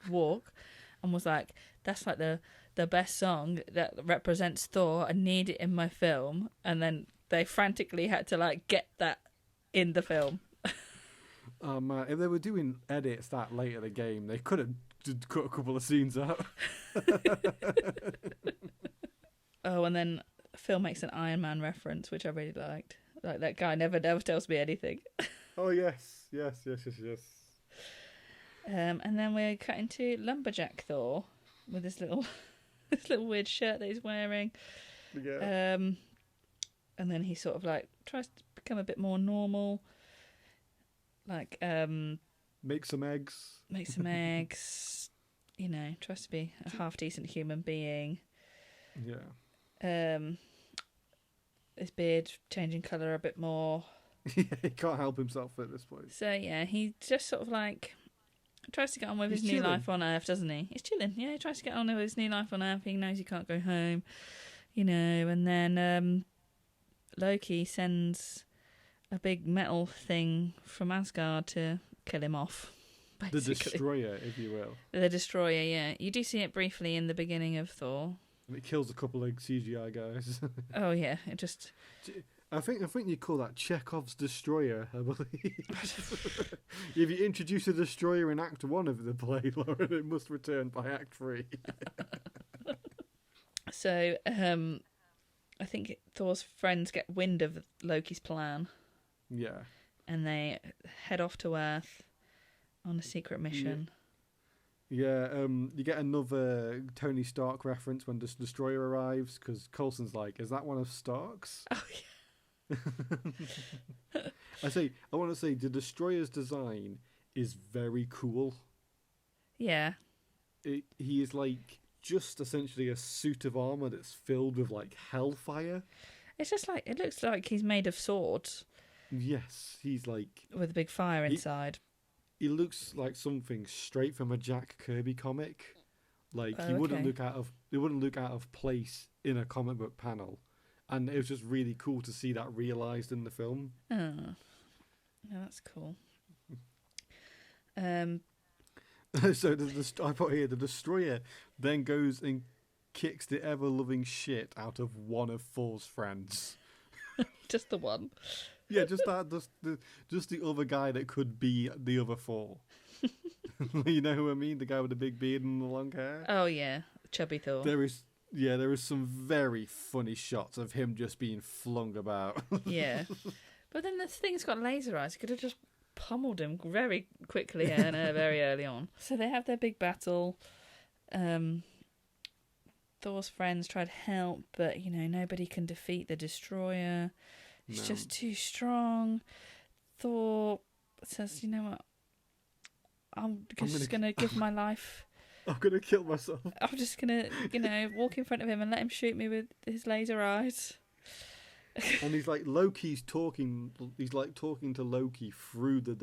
Walk and was like, that's like the best song that represents Thor. I need it in my film. And then they frantically had to like get that in the film. Oh man, if they were doing edits that late in the game, they could have cut a couple of scenes out. Oh, and then Phil makes an Iron Man reference, which I really liked. Like, that guy never tells me anything. Oh yes. And then we're cut into Lumberjack Thor with this little weird shirt that he's wearing. Yeah. And then he sort of like tries to become a bit more normal. Like make some eggs. You know, tries to be a half decent human being. Yeah. His beard changing colour a bit more. Yeah, he can't help himself at this point. So yeah, he just sort of like tries to get on with his new life on Earth, doesn't he? He's chilling. Yeah, he tries to get on with his new life on Earth. He knows he can't go home, you know. And then Loki sends a big metal thing from Asgard to kill him off. Basically. The Destroyer, if you will. The Destroyer, yeah. You do see it briefly in the beginning of Thor. And it kills a couple of CGI guys. Oh yeah, it just. I think you call that Chekhov's Destroyer, I believe. If you introduce a Destroyer in Act 1 of the play, Lauren, it must return by Act 3. So, I think Thor's friends get wind of Loki's plan. Yeah. And they head off to Earth on a secret mission. Yeah, you get another Tony Stark reference when the Destroyer arrives, because Coulson's like, is that one of Stark's? Oh, yeah. I want to say the Destroyer's design is very cool. Yeah. He is like just essentially a suit of armor that's filled with like hellfire. It's just like, it looks like he's made of swords. Yes, he's like with a big fire inside. He looks like something straight from a Jack Kirby comic. Like he wouldn't look out of place in a comic book panel. And it was just really cool to see that realised in the film. Oh, yeah, that's cool. So I put here, the Destroyer then goes and kicks the ever-loving shit out of one of Thor's friends. Just the one. Yeah, just the other guy that could be the other Thor. You know who I mean? The guy with the big beard and the long hair. Oh yeah, chubby Thor. There is some very funny shots of him just being flung about. Yeah, but then this thing's got laser eyes. You could have just pummeled him very quickly and very early on. So they have their big battle. Thor's friends try to help, but nobody can defeat the Destroyer. He's just too strong. Thor says, "You know what? I'm just gonna give my life. I'm gonna kill myself. I'm just gonna, walk in front of him and let him shoot me with his laser eyes." And he's like Loki's talking. He's like talking to Loki through the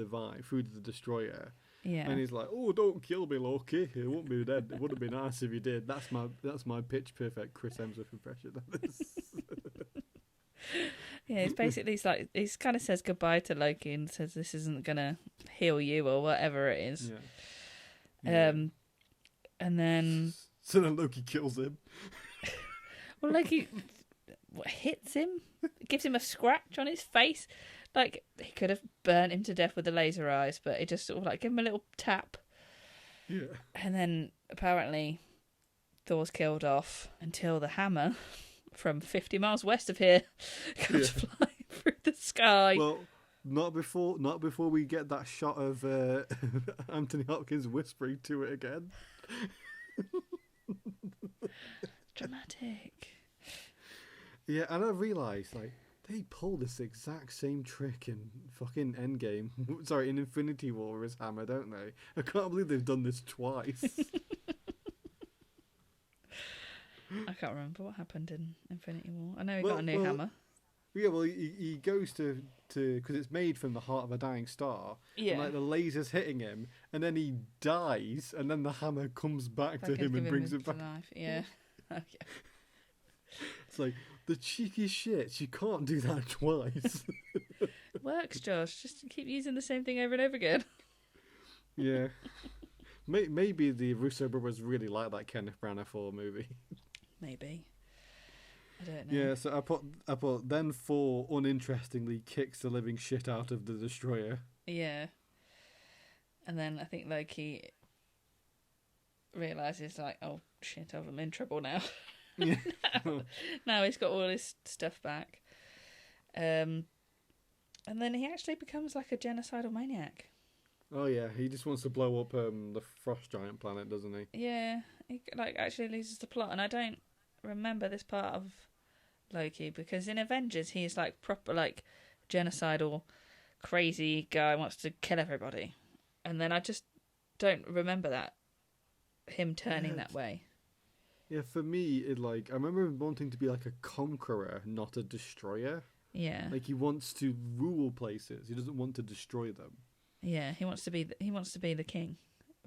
Destroyer. Yeah. And he's like, "Oh, don't kill me, Loki. It won't be dead. It wouldn't be nice if you did." That's my pitch perfect Chris Hemsworth impression of this. Yeah, it's basically he kind of says goodbye to Loki and says this isn't gonna heal you or whatever it is. Yeah. And then Loki kills him. Well, Loki hits him, gives him a scratch on his face. Like, he could have burnt him to death with the laser eyes, but he just sort of like gave him a little tap. Yeah. And then apparently Thor's killed off until the hammer from 50 miles west of here comes flying through the sky. Well, not before we get that shot of Anthony Hopkins whispering to it again. Dramatic. Yeah, and I realised, like, they pull this exact same trick in fucking Endgame. Sorry, in Infinity War as Hammer, don't they? I can't believe they've done this twice. I can't remember what happened in Infinity War. I know he got a new hammer. Yeah, well, he goes to because it's made from the heart of a dying star. Yeah. And, like, the laser's hitting him, and then he dies, and then the hammer comes back to him and brings him back. Life. Yeah. Okay. It's like, the cheeky shit, she can't do that twice. Works, Josh. Just keep using the same thing over and over again. Yeah. Maybe the Russo brothers really like that Kenneth Branagh Thor movie. Maybe. I don't know. Yeah, so I put then Thor uninterestingly kicks the living shit out of the destroyer. Yeah. And then I think Loki realises, like, oh shit, I'm in trouble now. Yeah. now he's got all his stuff back. And then he actually becomes like a genocidal maniac. Oh yeah, he just wants to blow up the frost giant planet, doesn't he? Yeah, he like actually loses the plot, and I don't remember this part of Loki because in Avengers he's like proper like genocidal, crazy guy wants to kill everybody, and then I just don't remember that him turning that way. Yeah, for me, I remember him wanting to be like a conqueror, not a destroyer. Yeah, like he wants to rule places. He doesn't want to destroy them. Yeah, he wants to be the king,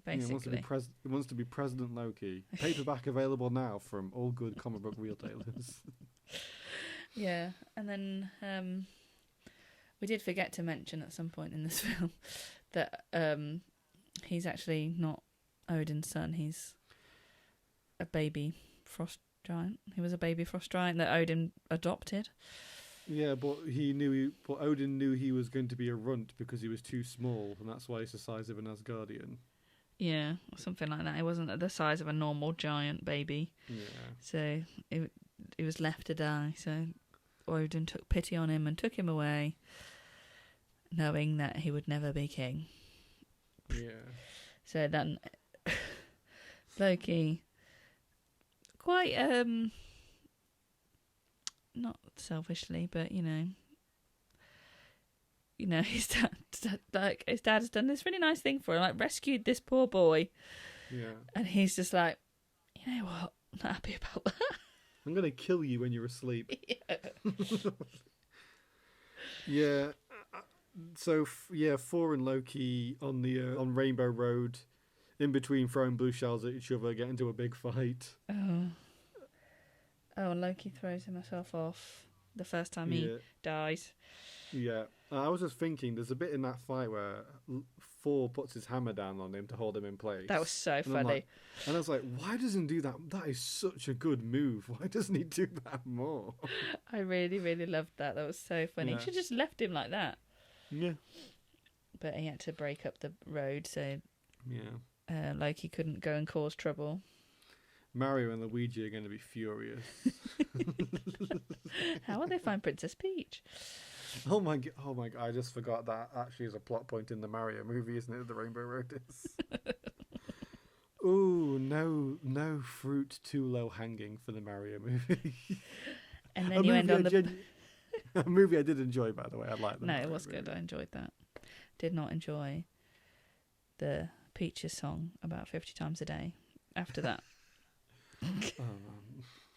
basically. Yeah, he wants to be President Loki. Paperback available now from all good comic book retailers. Yeah, and then we did forget to mention at some point in this film that he's actually not Odin's son. He's a baby frost giant. He was a baby frost giant that Odin adopted. Yeah, but Odin knew he was going to be a runt because he was too small, and that's why he's the size of an Asgardian. Yeah, something like that. He wasn't the size of a normal giant baby. Yeah. So he was left to die. So Odin took pity on him and took him away, knowing that he would never be king. Yeah. So then Loki, quite not selfishly, but his dad has done this really nice thing for him, like rescued this poor boy. Yeah. And he's just like, you know what? I'm not happy about that. I'm gonna kill you when you're asleep. Yeah. Yeah. So Thor and Loki on on Rainbow Road, in between throwing blue shells at each other, get into a big fight. Oh, and Loki throws himself off the first time he dies. Yeah. I was just thinking, there's a bit in that fight where Thor puts his hammer down on him to hold him in place. That was so funny. And I was like, why doesn't he do that? That is such a good move. Why doesn't he do that more? I really, really loved that. That was so funny. Yeah. You should have just left him like that. Yeah. But he had to break up the road, so Loki couldn't go and cause trouble. Mario and Luigi are going to be furious. How will they find Princess Peach? Oh my god! I just forgot that actually is a plot point in the Mario movie, isn't it? The Rainbow Road is. Ooh, no fruit too low hanging for the Mario movie. And then you end on a movie I did enjoy, by the way. I liked that. No, it was good. I enjoyed that. Did not enjoy the Peaches song about 50 times a day after that.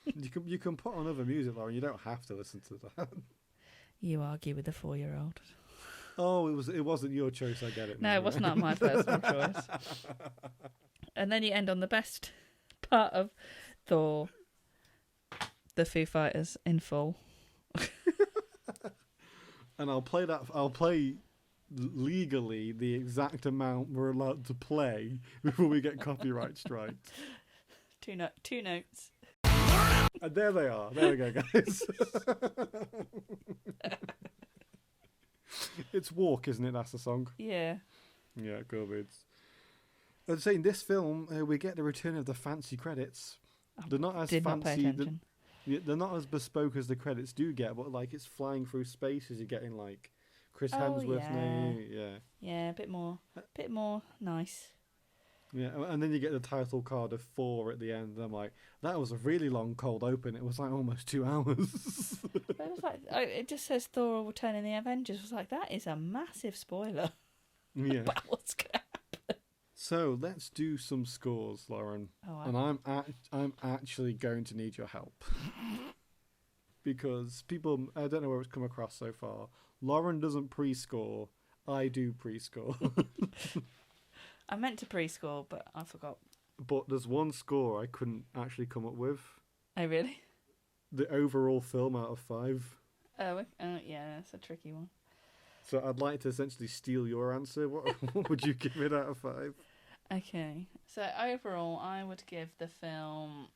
You can put on other music, Lauren. You don't have to listen to that. You argue with a 4-year-old. Oh, it wasn't your choice. I get it. No, it was not my personal choice. And then you end on the best part of Thor, the Foo Fighters in full. And I'll play legally the exact amount we're allowed to play before we get copyright strikes. Two notes. And there they are. There we go, guys. It's Walk, isn't it? That's the song. Yeah. Yeah, cool beats. I was saying, this film, we get the return of the fancy credits. They're not as Did fancy. not pay attention. They're not as bespoke as the credits do get, but like it's flying through space as you're getting like Chris Hemsworth's name. Yeah. Yeah, a bit more nice. Yeah, and then you get the title card of 4 at the end. And I'm like, that was a really long cold open. It was like almost 2 hours. But it was like, it just says Thor will return in the Avengers. I was like, that is a massive spoiler. Yeah. About what's going to happen. So let's do some scores, Lauren. Oh, And I'm actually going to need your help. Because people, I don't know where it's come across so far. Lauren doesn't pre-score. I do pre-score. I meant to pre-score, but I forgot. But there's one score I couldn't actually come up with. Oh, really? The overall film out of 5. Oh, yeah, that's a tricky one. So I'd like to essentially steal your answer. What would you give it out of 5? Okay. So overall, I would give the film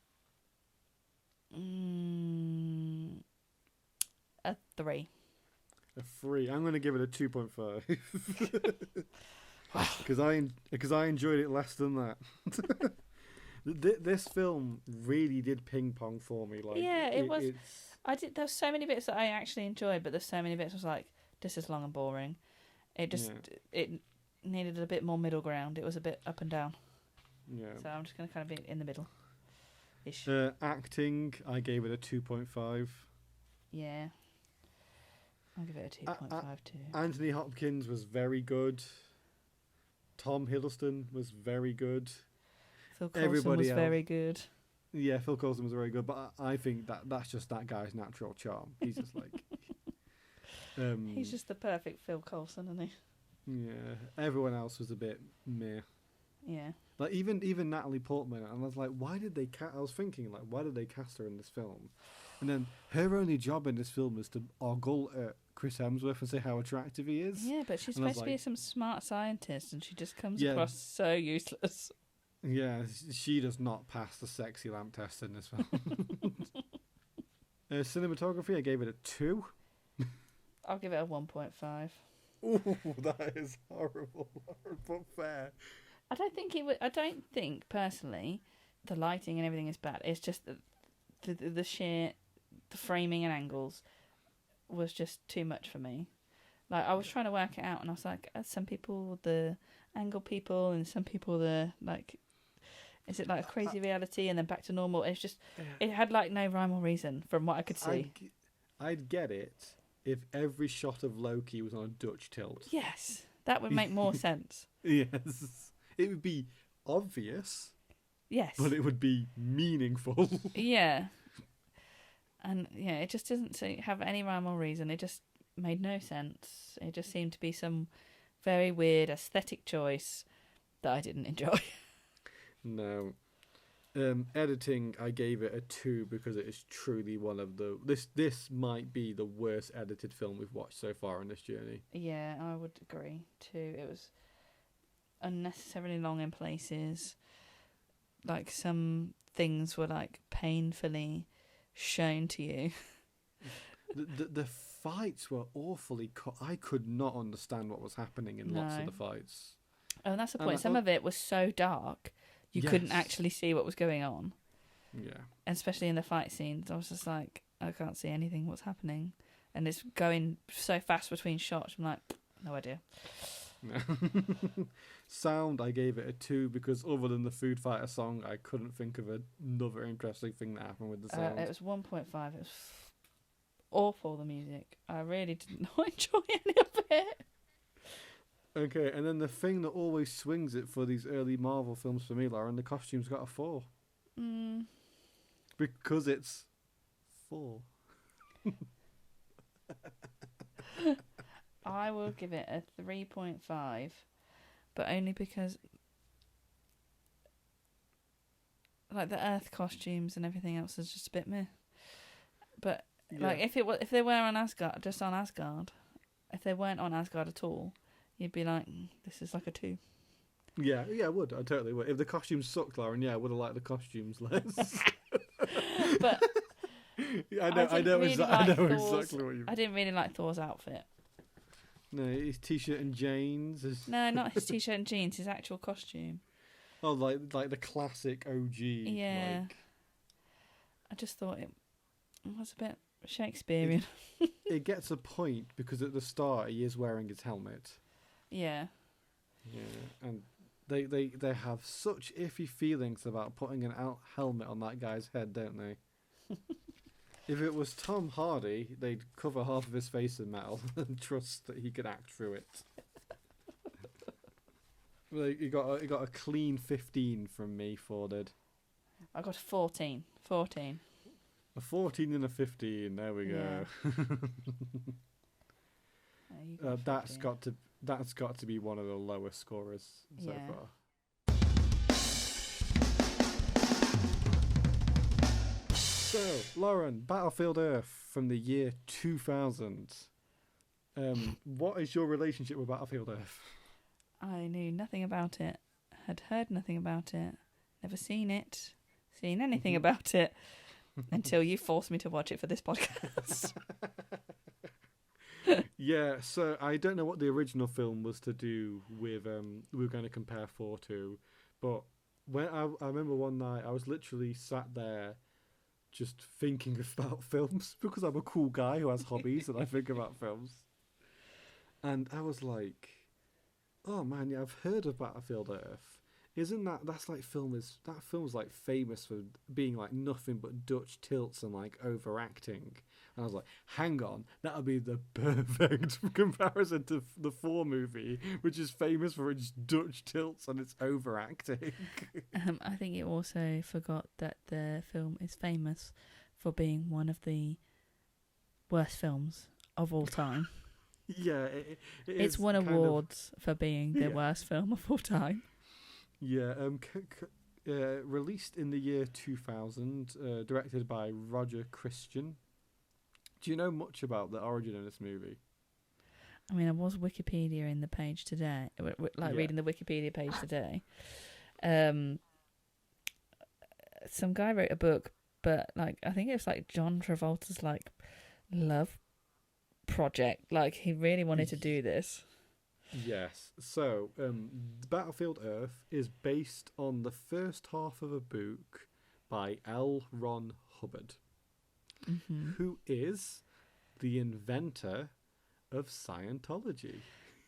a 3. A 3. I'm going to give it a 2.5. Because I enjoyed it less than that. This film really did ping pong for me. Like, yeah, it was. There's so many bits that I actually enjoyed, but there's so many bits I was like, this is long and boring. It just it needed a bit more middle ground. It was a bit up and down. Yeah. So I'm just going to kind of be in the middle. Ish. Acting, I gave it a 2.5. Yeah. I'll give it a 2.5 too. Anthony Hopkins was very good. Tom Hiddleston was very good. Phil Coulson was very good. Yeah, Phil Coulson was very good, but I think that's just that guy's natural charm. He's just like... he's just the perfect Phil Coulson, isn't he? Yeah, everyone else was a bit meh. Yeah. Like even Natalie Portman, and I was like, why did they I was thinking, like, why did they cast her in this film? And then her only job in this film is to ogle at Chris Hemsworth and say how attractive he is. Yeah, but she's supposed to be some smart scientist, and she just comes across so useless. Yeah, she does not pass the sexy lamp test in this film. Cinematography, I gave it a 2. I'll give it a 1.5. Ooh, that is horrible, but fair. I don't think personally the lighting and everything is bad. It's just the sheer the framing and angles was just too much for me. Like, I was trying to work it out, and I was like, some people the angle people, and some people the like. Is it like a crazy reality and then back to normal? It's just it had like no rhyme or reason from what I could see. I'd get it if every shot of Loki was on a Dutch tilt. Yes, that would make more sense. Yes, it would be obvious. Yes, but it would be meaningful. Yeah, and it just doesn't have any rhyme or reason. It just made no sense. It just seemed to be some very weird aesthetic choice that I didn't enjoy. No. Editing, I gave it a 2 because it is truly one of the... This might be the worst edited film we've watched so far on this journey. Yeah, I would agree too. It was unnecessarily long in places. Like, some things were like painfully shown to you. The fights were awfully... I could not understand what was happening in lots of the fights. Oh, and that's the point. Some of it was so dark... You couldn't actually see what was going on. Yeah. And especially in the fight scenes. I was just like, I can't see anything, what's happening. And it's going so fast between shots. I'm like, no idea. No. Sound, I gave it a 2 because other than the Food Fighter song, I couldn't think of another interesting thing that happened with the sound. It was 1.5. It was awful, the music. I really did not enjoy any of it. Okay, and then the thing that always swings it for these early Marvel films for me, Lauren, the costumes got a 4. Because it's 4. I will give it a 3.5, but only because like the Earth costumes and everything else is just a bit meh. But like if they were on Asgard, just on Asgard, if they weren't on Asgard at all, you'd be like, this is like a 2. Yeah, I would. I totally would. If the costumes sucked, Lauren, I would have liked the costumes less. But I know exactly what you mean. I didn't really like Thor's outfit. No, his t-shirt and jeans. No, not his t-shirt and jeans. His actual costume. Oh, like the classic OG. Yeah. I just thought it was a bit Shakespearean. It gets a point because at the start he is wearing his helmet. Yeah. Yeah, and They have such iffy feelings about putting an helmet on that guy's head, don't they? If it was Tom Hardy, they'd cover half of his face in metal and trust that he could act through it. Like, he got a clean 15 from me, Thor did. I got a 14. 14. A 14 and a 15. There we go. That's got to be one of the lowest scorers so far. So, Lauren, Battlefield Earth from the year 2000. What is your relationship with Battlefield Earth? I knew nothing about it, had heard nothing about it, never seen anything about it, until you forced me to watch it for this podcast. Yeah, so I don't know what the original film was to do with, we were going to compare Thor to, but when I remember one night, I was literally sat there just thinking about films, because I'm a cool guy who has hobbies and I think about films. And I was like, oh man, yeah, I've heard of Battlefield Earth. Isn't that film's like famous for being like nothing but Dutch tilts and like overacting. And I was like, hang on, that'll be the perfect comparison to the Thor movie, which is famous for its Dutch tilts and its overacting. I think you also forgot that the film is famous for being one of the worst films of all time. Yeah, it's won awards for being the worst film of all time. Yeah, released in the year 2000, directed by Roger Christian. Do you know much about the origin of this movie? I mean, I was Wikipedia in the page today, reading the Wikipedia page today. Some guy wrote a book, but like I think it was like John Travolta's like love project. Like he really wanted to do this. Yes. So, Battlefield Earth is based on the first half of a book by L. Ron Hubbard, who is the inventor of Scientology.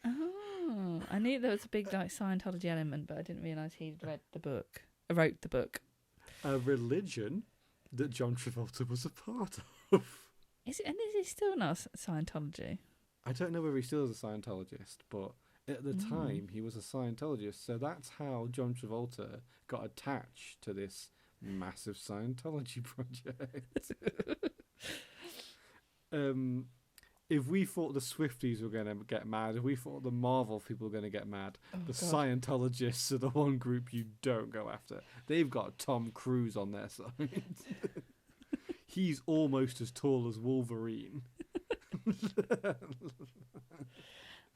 Oh, I knew there was a big like Scientology element, but I didn't realise he wrote the book. A religion that John Travolta was a part of. Is he still not Scientology? I don't know whether he still is a Scientologist, but at the time he was a Scientologist, so that's how John Travolta got attached to this massive Scientology project. If we thought the Swifties were going to get mad, if we thought the Marvel people were going to get mad, Scientologists are the one group you don't go after. They've got Tom Cruise on their side. He's almost as tall as Wolverine.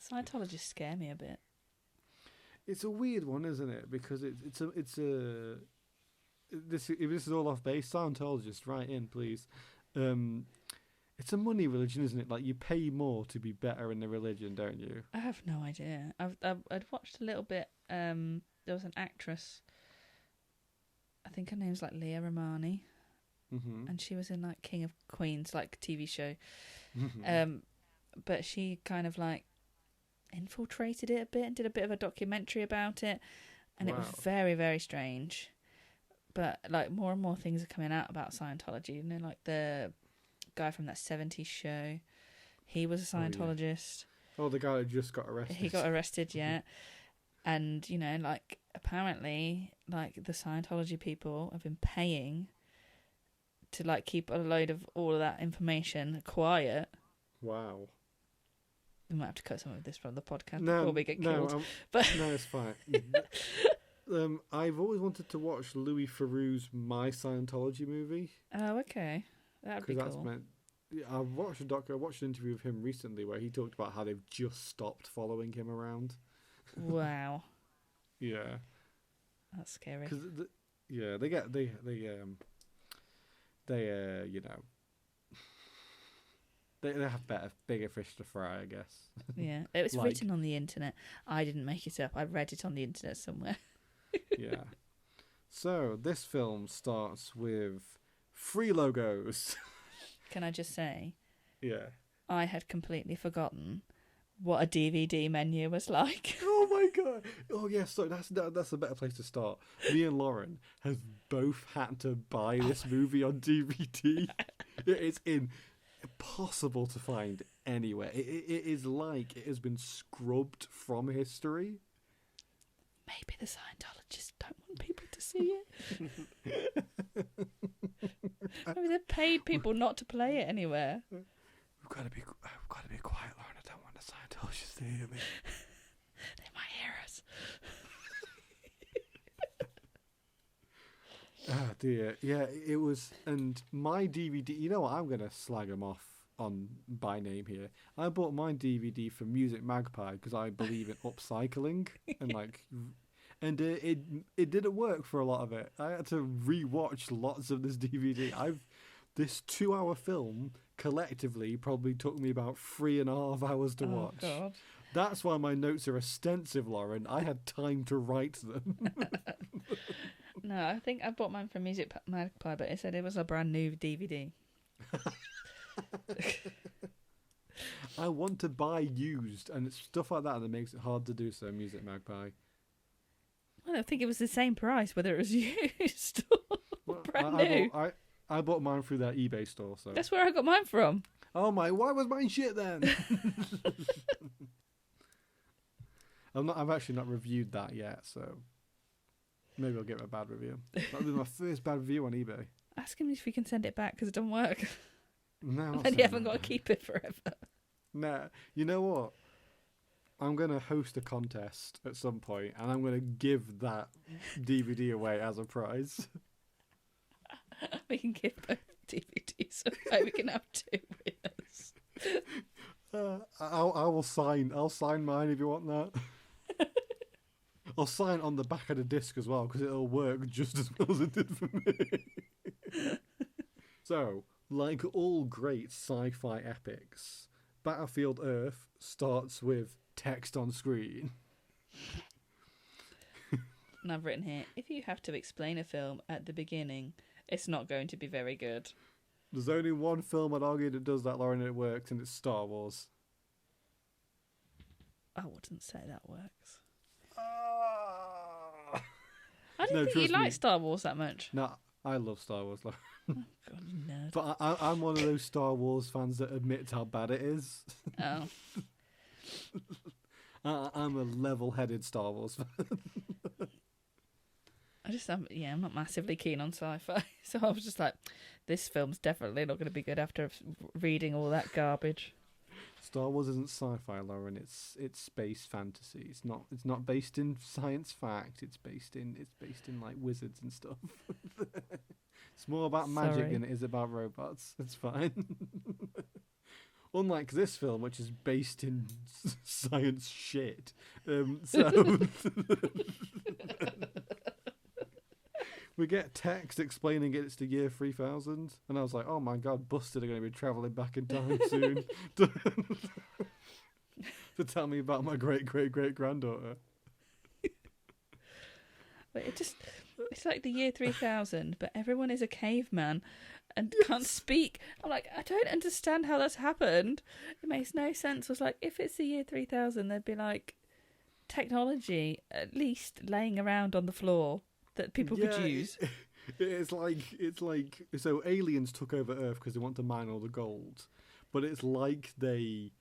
Scientologists scare me a bit. It's a weird one, isn't it? Because this is all off base. Scientologists, write in, please. It's a money religion, isn't it? Like you pay more to be better in the religion, don't you? I have no idea. I'd watched a little bit. There was an actress. I think her name's like Leah Romani, and she was in like King of Queens, like TV show. But she kind of like infiltrated it a bit and did a bit of a documentary about it, and it was very, very strange. But like more and more things are coming out about Scientology. You know, like the guy from that 70s show, he was a Scientologist. Oh, the guy who just got arrested. He got arrested, yeah. And you know, like apparently, like the Scientology people have been paying to like keep a load of all of that information quiet. Wow. We might have to cut some of this from the podcast before we get killed. No, it's fine. I've always wanted to watch Louis Theroux's My Scientology movie. Oh, okay. That'd be cool. I watched an interview with him recently where he talked about how they've just stopped following him around. Wow. Yeah. That's scary. Because they have bigger fish to fry, I guess. Yeah, it was written on the internet. I didn't make it up. I read it on the internet somewhere. Yeah. So this film starts with 3 logos. Can I just say? Yeah. I had completely forgotten what a DVD menu was like. Oh my god! Oh yeah, so that's a better place to start. Me and Lauren have both had to buy this movie on DVD. It is impossible to find anywhere. It is like it has been scrubbed from history. Maybe the Scientologists don't want people to see it. Maybe they've paid people not to play it anywhere. We've got to be quiet, Lauren. I don't want the Scientologists to hear me. They might hear us. Oh dear, yeah, it was, and my DVD. You know what? I'm gonna slag them off on by name here. I bought my DVD from Music Magpie because I believe in upcycling and it didn't work for a lot of it. I had to rewatch lots of this DVD. This 2-hour film collectively probably took me about 3.5 hours to watch. God. That's why my notes are extensive, Lauren. I had time to write them. No, I think I bought mine from Music Magpie, but it said it was a brand new DVD. I want to buy used, and it's stuff like that makes it hard to do so. Music Magpie. I don't think it was the same price, whether it was used or brand I new. I bought mine through their eBay store, so That's where I got mine from. oh my! Why was mine shit then? I've actually not reviewed that yet, so maybe I'll give it a bad review. That'll be my first bad review on eBay. Ask him if we can send it back because it doesn't work. No, And you haven't got to keep it forever. Nah, you know what? I'm going to host a contest at some point, and I'm going to give that DVD away as a prize. We can give both DVDs away. We can have 2 winners. I'll sign mine if you want that. I'll sign on the back of the disc as well, because it'll work just as well as it did for me. So, like all great sci-fi epics, Battlefield Earth starts with text on screen. And I've written here, if you have to explain a film at the beginning, it's not going to be very good. There's only one film I'd argue that does that, Lauren, and it works, and it's Star Wars. I wouldn't say that works. Ah. I didn't think you trust me. liked Star Wars that much. No, I love Star Wars, Lauren. Oh, God, you nerd. But I'm one of those Star Wars fans that admits how bad it is. Oh. I'm a level-headed Star Wars fan. I'm not massively keen on sci-fi. So I was just like, this film's definitely not going to be good after reading all that garbage. Star Wars isn't sci-fi, Lauren. It's space fantasy. It's not based in science fact. It's based in like wizards and stuff. It's more about magic than it is about robots. It's fine. Unlike this film, which is based in science shit. So we get text explaining it's the year 3000, and I was like, oh my god, Busted are going to be travelling back in time soon to tell me about my great-great-great-granddaughter. But it's like the year 3000, but everyone is a caveman and can't speak. I'm like, I don't understand how that's happened. It makes no sense. I was like, if it's the year 3000, there'd be like technology at least laying around on the floor that people could use. It's like so aliens took over Earth because they want to mine all the gold, but it's like they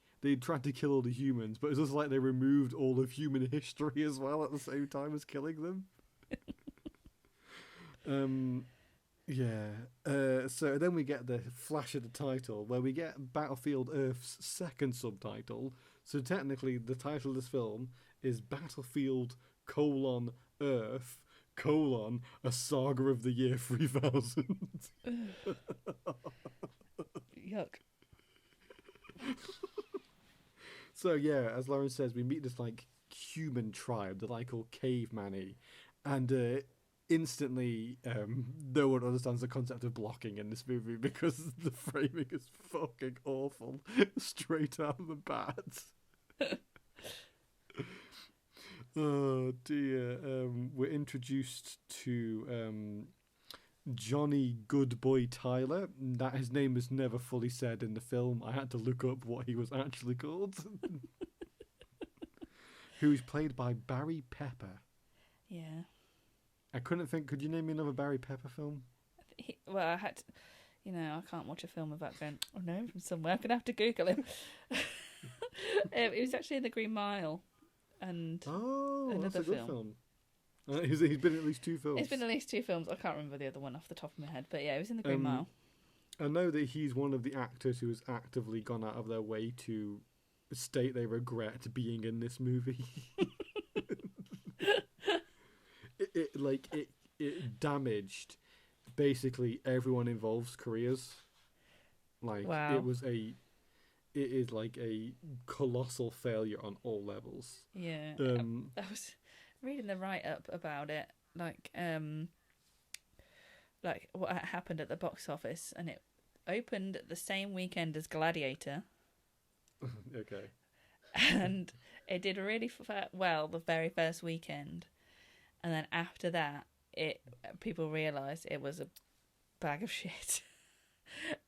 tried to kill all the humans, but it's just like they removed all of human history as well at the same time as killing them. So then we get the flash of the title where we get Battlefield Earth's second subtitle. So technically the title of this film is Battlefield: Earth: a saga of the year 3000. Yuck. So yeah, as Lauren says, we meet this like human tribe, they're like all caveman-y, and instantly no one understands the concept of blocking in this movie because the framing is fucking awful straight out of the bat. Oh dear. We're introduced to Johnny Goodboy Tyler. That his name is never fully said in the film. I had to look up what he was actually called. who's played by Barry Pepper. Yeah. I couldn't think. Could you name me another Barry Pepper film? Well, I had to, I can't watch a film without going, oh no, from somewhere. I'm going to have to Google him. It was actually in The Green Mile and another that's a good film. He's been in at least 2 films. He's been in at least 2 films. I can't remember the other one off the top of my head. But yeah, he was in The Green Mile. I know that he's one of the actors who has actively gone out of their way to state they regret being in this movie. It damaged basically everyone involved's careers. Like, wow. it is like a colossal failure on all levels. Yeah. I was reading the write-up about it, like what happened at the box office, and it opened the same weekend as Gladiator. Okay. And it did really well the very first weekend, and then after that, people realised it was a bag of shit.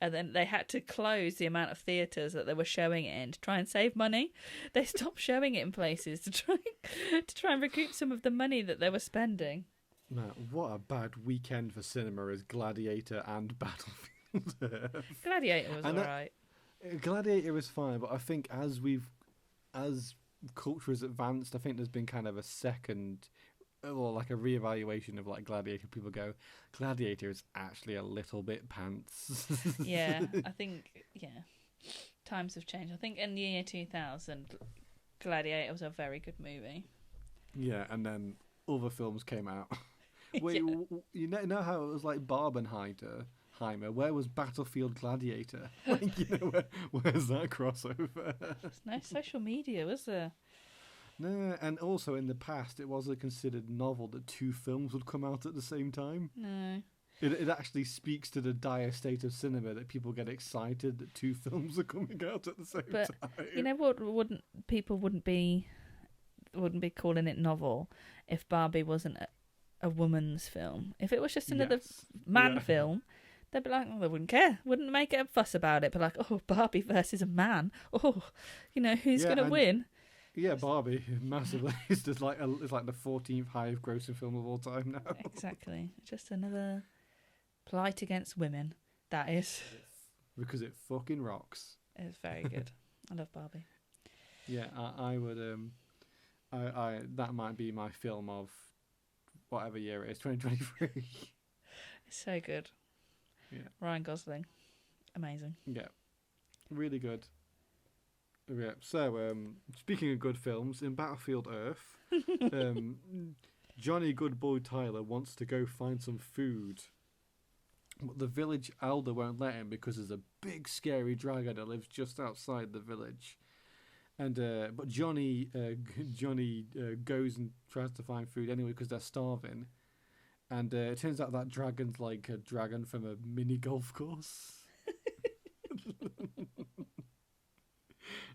And then they had to close the amount of theatres that they were showing it in to try and save money. They stopped showing it in places to try and recoup some of the money that they were spending. Man, what a bad weekend for cinema is Gladiator and Battlefield. Gladiator was alright. Gladiator was fine, but I think as culture has advanced, I think there's been kind of a second, or like a reevaluation of like Gladiator. People go, Gladiator is actually a little bit pants. Yeah, I think, times have changed. I think in the year 2000, Gladiator was a very good movie. Yeah, and then other films came out. Wait, you know how it was like Barbenheimer? Where was Battlefield Gladiator? Like, where's that crossover? There's no social media, was there? No, and also in the past, it wasn't considered novel that 2 films would come out at the same time. No. It actually speaks to the dire state of cinema that people get excited that 2 films are coming out at the same time. You know what? People wouldn't be calling it novel if Barbie wasn't a woman's film. If it was just another man film, they'd be like, oh, they wouldn't care. Wouldn't make a fuss about it. But like, oh, Barbie versus a man. Oh, who's going to win? Yeah, Barbie, massively. It's just like it's like the 14th highest grossing film of all time now. Exactly. Just another plight against women, that is. Because it fucking rocks. It's very good. I love Barbie. Yeah, I would, that might be my film of whatever year it is, 2023. It's so good. Yeah. Ryan Gosling. Amazing. Yeah. Really good. Yeah. So, speaking of good films, in Battlefield Earth, Johnny Goodboy Tyler wants to go find some food. But the village elder won't let him because there's a big scary dragon that lives just outside the village. And but Johnny goes and tries to find food anyway because they're starving. And it turns out that dragon's like a dragon from a mini golf course.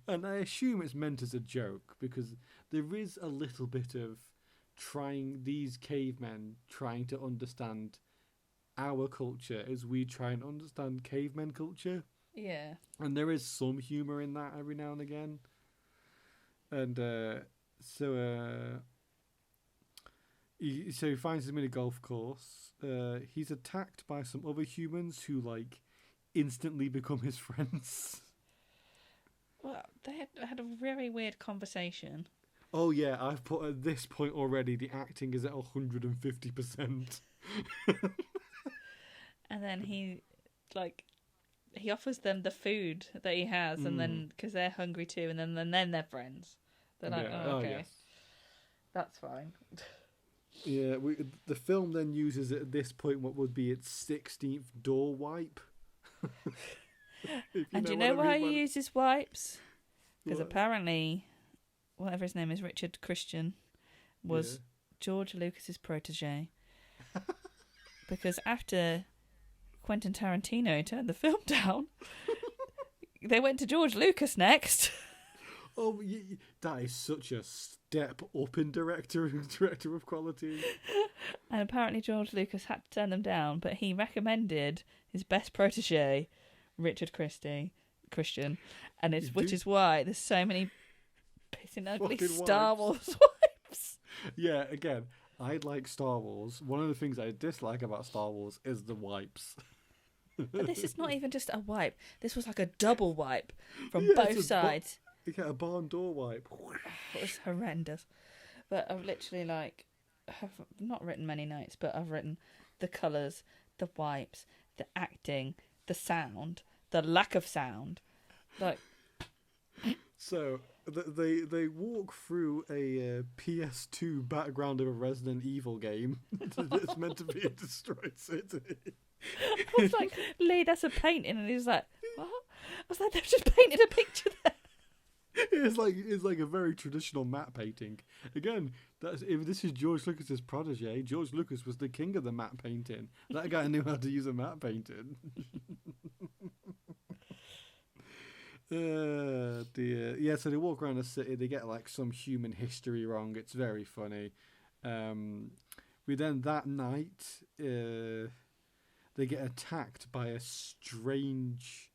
And I assume it's meant as a joke because there is a little bit of these cavemen trying to understand our culture as we try and understand cavemen culture. Yeah. And there is some humour in that every now and again. And so he finds him in a golf course. He's attacked by some other humans who like instantly become his friends. Well, they had a very weird conversation. Oh yeah, I've put at this point already the acting is at 150%. And then he offers them the food that he has, and then because they're hungry too, and then they're friends. They're like, oh, okay, yes. That's fine. Yeah, the film then uses at this point what would be its 16th door wipe. And do you know why he uses wipes? Because apparently, whatever his name is, Richard Christian, was George Lucas's protege. Because after Quentin Tarantino turned the film down, they went to George Lucas next. Oh, that is such a step up in director of quality. And apparently George Lucas had to turn them down, but he recommended his best protege, Richard Christian, and which is why there's so many pissing ugly Fucking Star wipes. Wars wipes. Yeah, again, I like Star Wars. One of the things I dislike about Star Wars is the wipes. But this is not even just a wipe. This was like a double wipe from Yeah, both sides. You get a barn door wipe. It was horrendous. But I've literally have not written many notes, but I've written the colours, the wipes, the acting, the sound, the lack of sound. So they walk through a PS2 background of a Resident Evil game that's meant to be a destroyed city. I was like, Lee, that's a painting, and he was like, what? I was like, they've just painted a picture there. It's like a very traditional matte painting. Again, if this is George Lucas's protege, George Lucas was the king of the matte painting. That guy knew how to use a matte painting. Dear. Yeah, so they walk around the city. They get like some human history wrong. It's very funny. We then that night they get attacked by a strange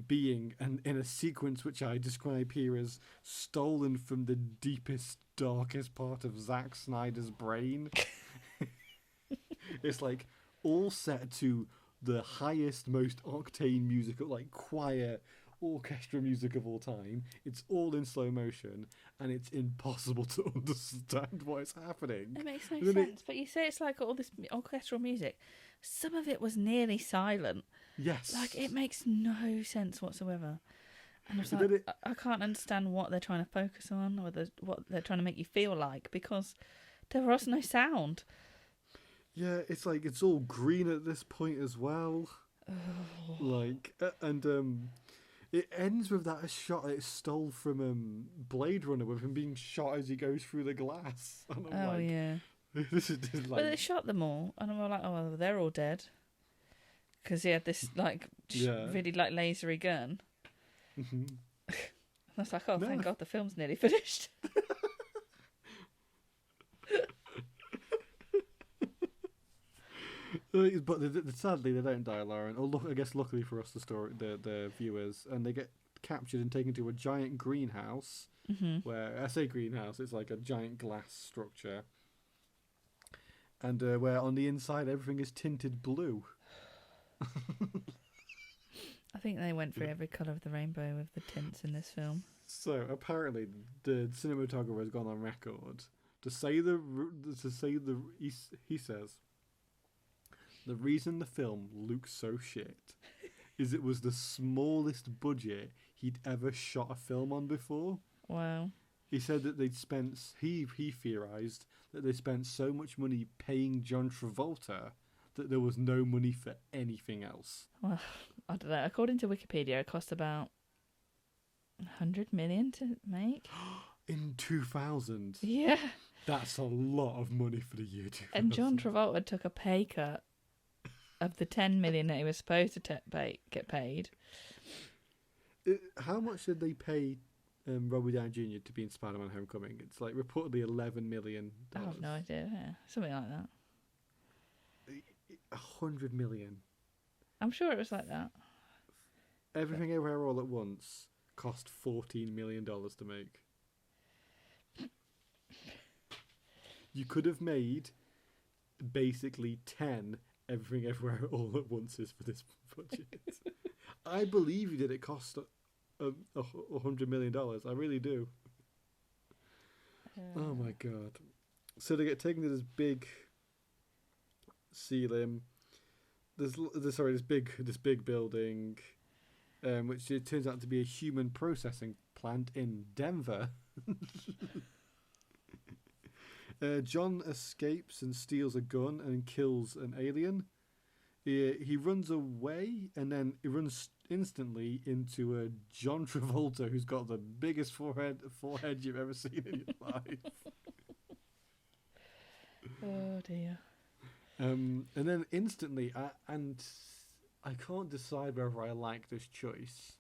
being, and in a sequence which I describe here as stolen from the deepest, darkest part of Zack Snyder's brain. It's like all set to the highest, most octane musical, like choir, orchestra music of all time. It's all in slow motion, and it's impossible to understand what is happening. It makes no sense. But you say it's like all this orchestral music. Some of it was nearly silent. Yes. Like, it makes no sense whatsoever. And I was like, I can't understand what they're trying to focus on, or what they're trying to make you feel like, because there was no sound. Yeah, it's like it's all green at this point as well. Oh. Like, and it ends with that shot it stole from Blade Runner, with him being shot as he goes through the glass. And I'm like, yeah. This is just like... But they shot them all, and I'm like, oh, well, they're all dead. Because he had this, like, really, like, lasery gun. Mm-hmm. And I was like, oh, thank God the film's nearly finished. But sadly, they don't die, Lauren. Or I guess luckily for us, the viewers, and they get captured and taken to a giant greenhouse. Mm-hmm. Where I say greenhouse, it's like a giant glass structure, and where on the inside everything is tinted blue. I think they went through every colour of the rainbow with the tints in this film. So apparently, the cinematographer has gone on record to say he says the reason the film looks so shit is it was the smallest budget he'd ever shot a film on before. Wow. He said that he theorised that they spent so much money paying John Travolta that there was no money for anything else. Well, I don't know. According to Wikipedia, it cost about 100 million to make. In 2000. Yeah. That's a lot of money for the year 2000. And John Travolta took a pay cut of the 10 million that he was supposed to get paid. How much did they pay Robert Downey Jr. to be in Spider-Man Homecoming? It's like reportedly $11 million. I have no idea. Yeah. Something like that. 100 million. I'm sure it was like that. Everything Everywhere All at Once cost $14 million to make. You could have made basically 10 Everything Everywhere All at Onces for this budget. I believe you did. It cost $100 million. I really do. Oh my god! So they get taken to this big ceiling. This big building, which it turns out to be a human processing plant in Denver. John escapes and steals a gun and kills an alien. He runs away, and then he runs instantly into a John Travolta who's got the biggest forehead you've ever seen in your life. Oh dear. And then instantly, I can't decide whether I like this choice.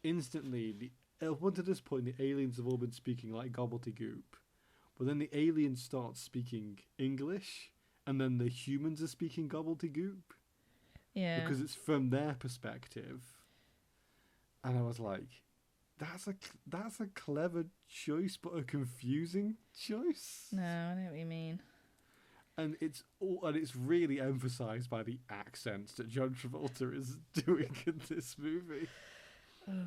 Instantly, up to this point, the aliens have all been speaking like gobbledygook. But then the aliens start speaking English, and then the humans are speaking gobbledygook. Yeah. Because it's from their perspective. And I was like, that's a clever choice, but a confusing choice. No, I know what you mean. And it's really emphasised by the accents that John Travolta is doing in this movie. Oh,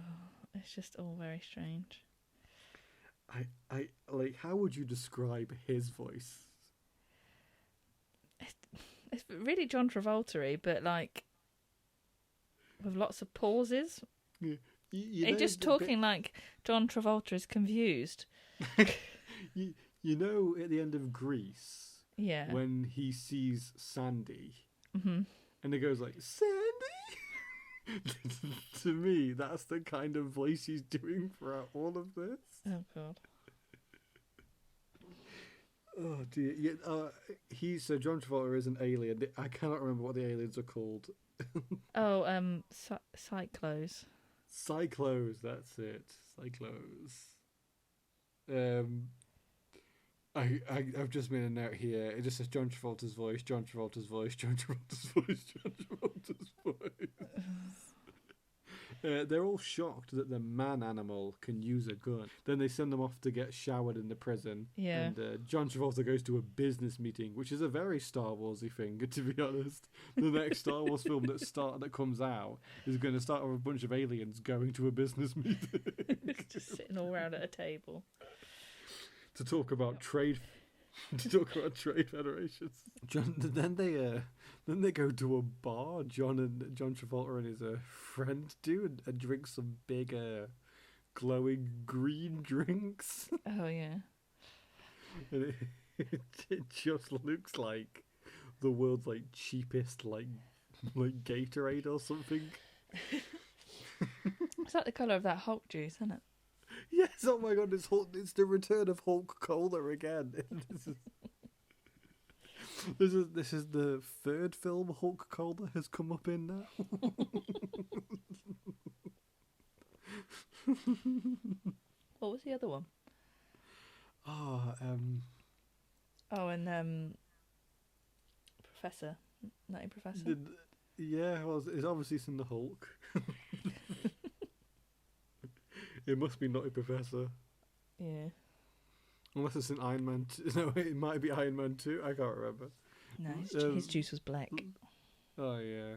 it's just all very strange. I like. How would you describe his voice? It's really John Travolta-y, but like with lots of pauses. Yeah. He's just talking like John Travolta is confused. you know, at the end of Grease. Yeah. When he sees Sandy, mm-hmm. and he goes like, Sandy? To me, that's the kind of voice he's doing throughout all of this. Oh, God. Oh, dear. Yeah, John Travolta is an alien. I cannot remember what the aliens are called. Oh, Cyclos. Cyclos, that's it. Cyclos. I've just made a note here. It just says John Travolta's voice, John Travolta's voice, John Travolta's voice, John Travolta's voice. They're all shocked that the man animal can use a gun. Then they send them off to get showered in the prison. Yeah. And John Travolta goes to a business meeting, which is a very Star Warsy thing, to be honest. The next Star Wars film that comes out is going to start with a bunch of aliens going to a business meeting. Just sitting all around at a table. To talk about trade federations. Then they go to a bar. John Travolta and his friend do and drink some big glowing green drinks. Oh yeah. And it just looks like the world's like cheapest like Gatorade or something. It's like the colour of that Hulk juice, isn't it? Yes, oh my god, it's the return of Hulk Cola again. This is the third film Hulk Cola has come up in now. What was the other one? Oh, and Professor. Nutty Professor. Yeah, well, it's obviously in the Hulk. It must be Nutty Professor. Yeah. Unless it's in Iron Man 2. No, it might be Iron Man 2. I can't remember. No, his juice was black. Oh, yeah.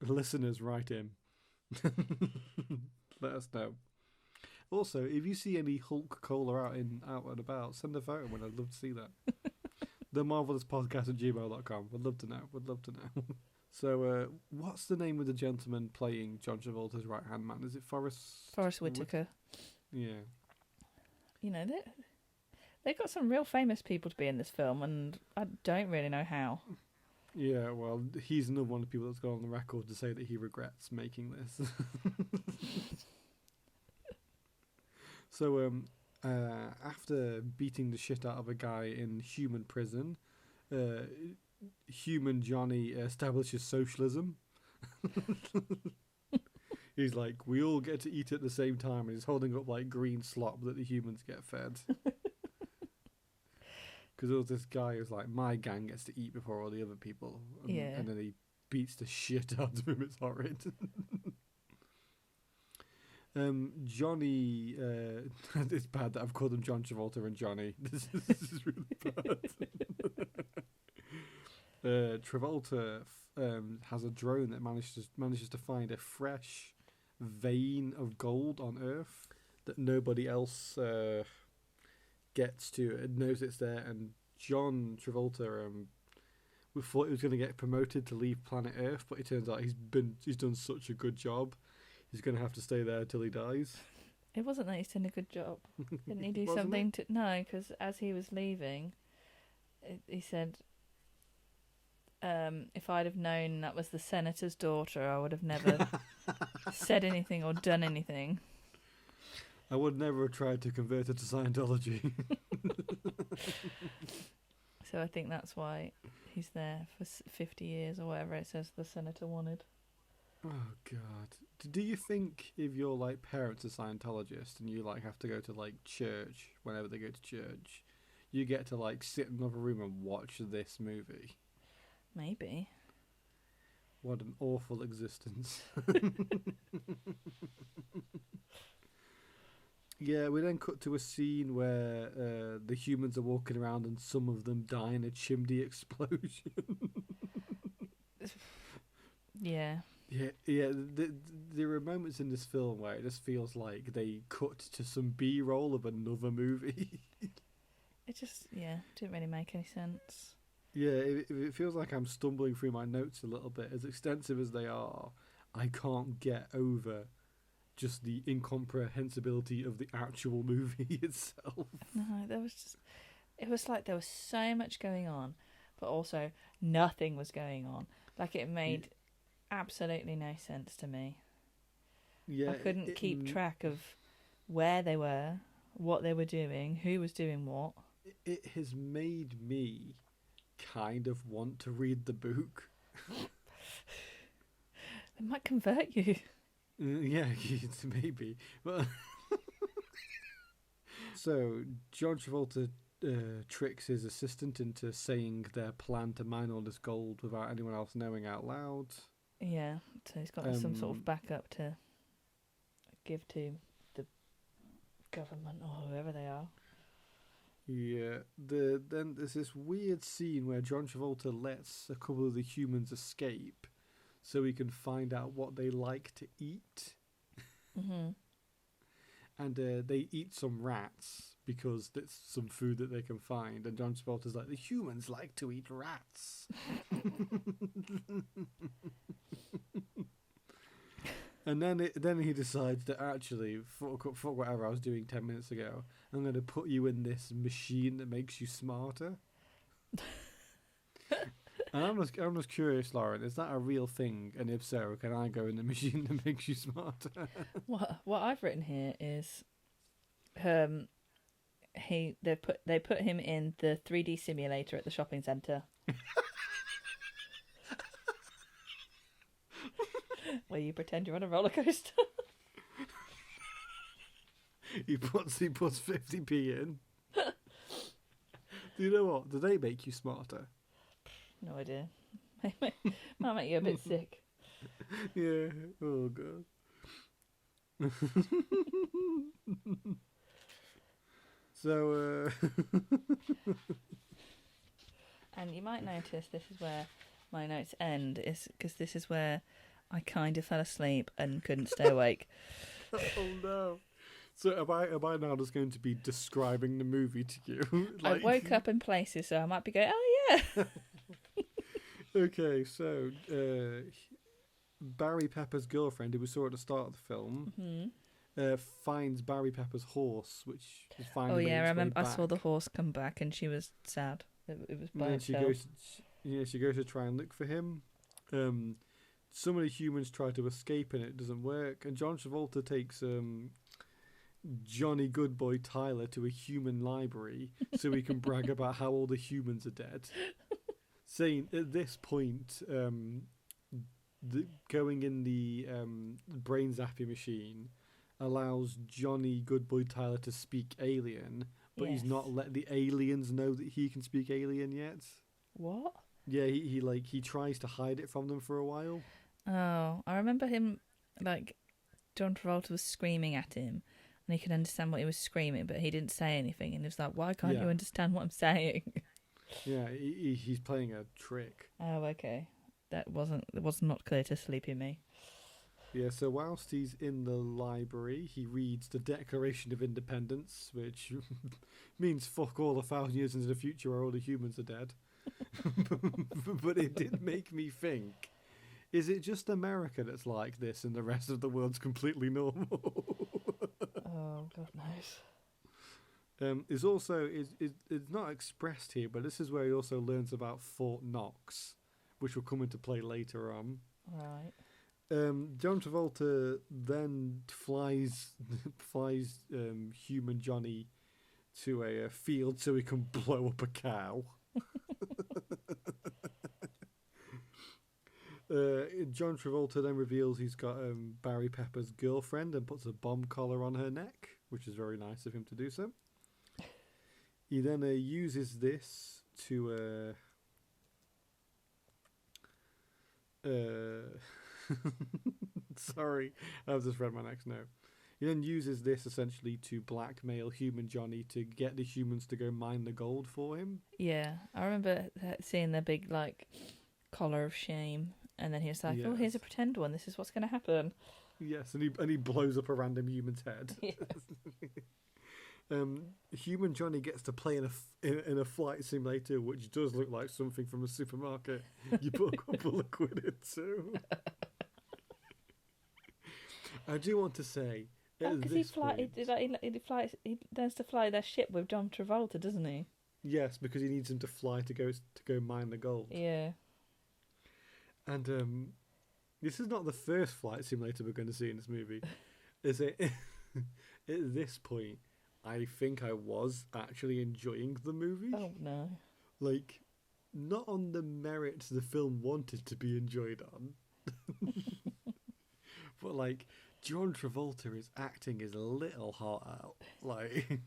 Listeners, write in. Let us know. Also, if you see any Hulk Cola out and about, send a photo when I'd love to see that. The Marvellous Podcast at gmail.com. Would love to know. So, what's the name of the gentleman playing John Travolta's right-hand man? Is it Forrest Whitaker. Yeah. You know, they got some real famous people to be in this film, and I don't really know how. Yeah, well, he's another one of the people that's gone on the record to say that he regrets making this. So, after beating the shit out of a guy in human prison, human Johnny establishes socialism. He's like, we all get to eat at the same time, and he's holding up like green slop that the humans get fed. Because there was this guy who's like, my gang gets to eat before all the other people. And then he beats the shit out of him. It's horrid. Johnny, it's bad that I've called him John Travolta and Johnny. This is really bad. Travolta has a drone that manages to find a fresh vein of gold on Earth that nobody else gets to. It knows it's there, and John Travolta, we thought he was going to get promoted to leave planet Earth, but it turns out he's done such a good job. He's going to have to stay there till he dies. It wasn't that he's done a good job. Didn't he do something to... No, because as he was leaving, he said, if I'd have known that was the senator's daughter, I would have never said anything or done anything. I would never have tried to convert her to Scientology. So I think that's why he's there for 50 years or whatever it says the senator wanted. Oh God! Do you think if your like parents are Scientologists and you like have to go to like church whenever they go to church, you get to like sit in another room and watch this movie? Maybe. What an awful existence. Yeah, we then cut to a scene where the humans are walking around and some of them die in a chimney explosion. Yeah. Yeah. There are moments in this film where it just feels like they cut to some B-roll of another movie. It just, didn't really make any sense. Yeah, it feels like I'm stumbling through my notes a little bit. As extensive as they are, I can't get over just the incomprehensibility of the actual movie itself. No, it was like there was so much going on, but also nothing was going on. Like, it made absolutely no sense to me. Yeah, I couldn't keep track of where they were, what they were doing, who was doing what. It has made me kind of want to read the book. It might convert you. Yeah, maybe. But so John Travolta tricks his assistant into saying their plan to mine all this gold without anyone else knowing out loud. Yeah, so he's got some sort of backup to give to the government or whoever they are. Yeah, then there's this weird scene where John Travolta lets a couple of the humans escape so he can find out what they like to eat. Mm-hmm. And they eat some rats because that's some food that they can find. And John Travolta's like, the humans like to eat rats. And then he decides that actually, fuck whatever I was doing 10 minutes ago, I'm going to put you in this machine that makes you smarter. And I'm just curious, Lauren, is that a real thing? And if so, can I go in the machine that makes you smarter? What I've written here is, they put him in the 3D simulator at the shopping centre. Where you pretend you're on a roller coaster. He puts 50p in. Do you know what? Do they make you smarter? No idea. Might make you a bit sick. Yeah. Oh god. So. And you might notice this is where my notes end, is because this is where I kind of fell asleep and couldn't stay awake. Oh no. So am I now just going to be describing the movie to you? I woke up in places, so I might be going, oh yeah. Okay, so Barry Pepper's girlfriend, who we saw at the start of the film, finds Barry Pepper's horse, which is finding. Oh yeah, I remember. I saw the horse come back, and she was sad. It was by itself. She goes to try and look for him. Some of the humans try to escape, and it doesn't work. And John Travolta takes Johnny Goodboy Tyler to a human library so he can brag about how all the humans are dead. Saying at this point, going in the brain zapping machine allows Johnny Goodboy Tyler to speak alien, but he's not let the aliens know that he can speak alien yet. What? Yeah, he tries to hide it from them for a while. Oh, I remember him, like, John Travolta was screaming at him, and he could understand what he was screaming, but he didn't say anything, and he was like, why can't you understand what I'm saying? Yeah, he's playing a trick. Oh, okay. That was not clear to sleepy me. Yeah, so whilst he's in the library, he reads the Declaration of Independence, which means fuck all 1,000 years into the future where all the humans are dead. But it did make me think, is it just America that's like this and the rest of the world's completely normal? Oh, God knows. It's also it's not expressed here, but this is where he also learns about Fort Knox, which will come into play later on. Right. John Travolta then flies human Johnny to a field so he can blow up a cow. John Travolta then reveals he's got Barry Pepper's girlfriend and puts a bomb collar on her neck, which is very nice of him to do so. He then uses this to Uh, sorry, I've just read my next note. He then uses this essentially to blackmail human Johnny to get the humans to go mine the gold for him. Yeah, I remember seeing the big like collar of shame, and then he was like, "Oh, here's a Yes. pretend one. This is what's going to happen." Yes, and he blows up a random human's head. Yeah. Human Johnny gets to play in a flight simulator, which does look like something from a supermarket. You put a couple of quid into. I do want to say, Because he learns to fly their ship with John Travolta, doesn't he? yes, because he needs him to fly to go mine the gold. Yeah. And this is not the first flight simulator we're going to see in this movie. Is it? At this point, I think I was actually enjoying the movie. Oh no. Like, not on the merits the film wanted to be enjoyed on. But like, John Travolta is acting his little heart out. Like,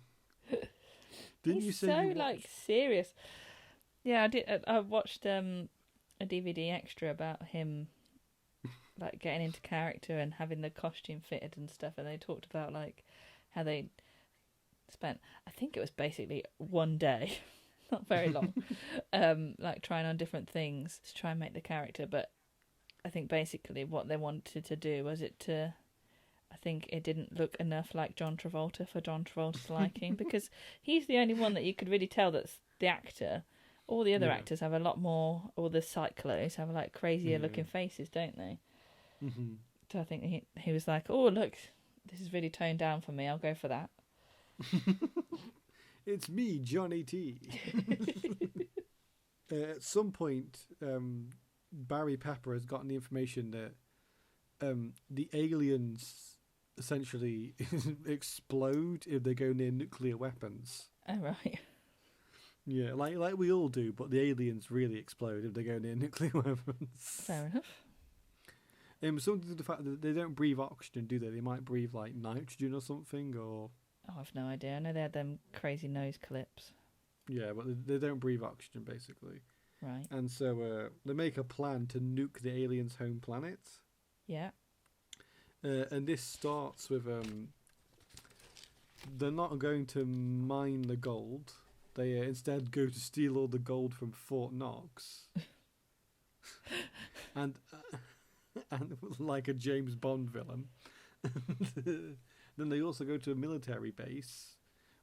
didn't you He's say so you watched... like serious? Yeah, I did. I watched a DVD extra about him, like getting into character and having the costume fitted and stuff, and they talked about like how they spent, I think it was basically one day, not very long, like trying on different things to try and make the character. But I think basically what they wanted to do was I think it didn't look enough like John Travolta for John Travolta's liking, because he's the only one that you could really tell that's the actor. All the other actors have a lot more, or the cyclos have like crazier looking faces, don't they? Mm-hmm. So I think he was like, oh look, this is really toned down for me, I'll go for that. It's me, Johnny T. At some point, Barry Pepper has gotten the information that the aliens essentially explode if they go near nuclear weapons. Oh right. Yeah, like we all do, but the aliens really explode if they go near nuclear weapons. Fair enough. Something to the fact that they don't breathe oxygen, do they? They might breathe like nitrogen or something, or Oh, I've no idea. I know they had them crazy nose clips. yeah, but they don't breathe oxygen basically. Right. And so they make a plan to nuke the aliens' home planet. Yeah. And this starts with they're not going to mine the gold. They instead go to steal all the gold from Fort Knox. and like a James Bond villain. Then they also go to a military base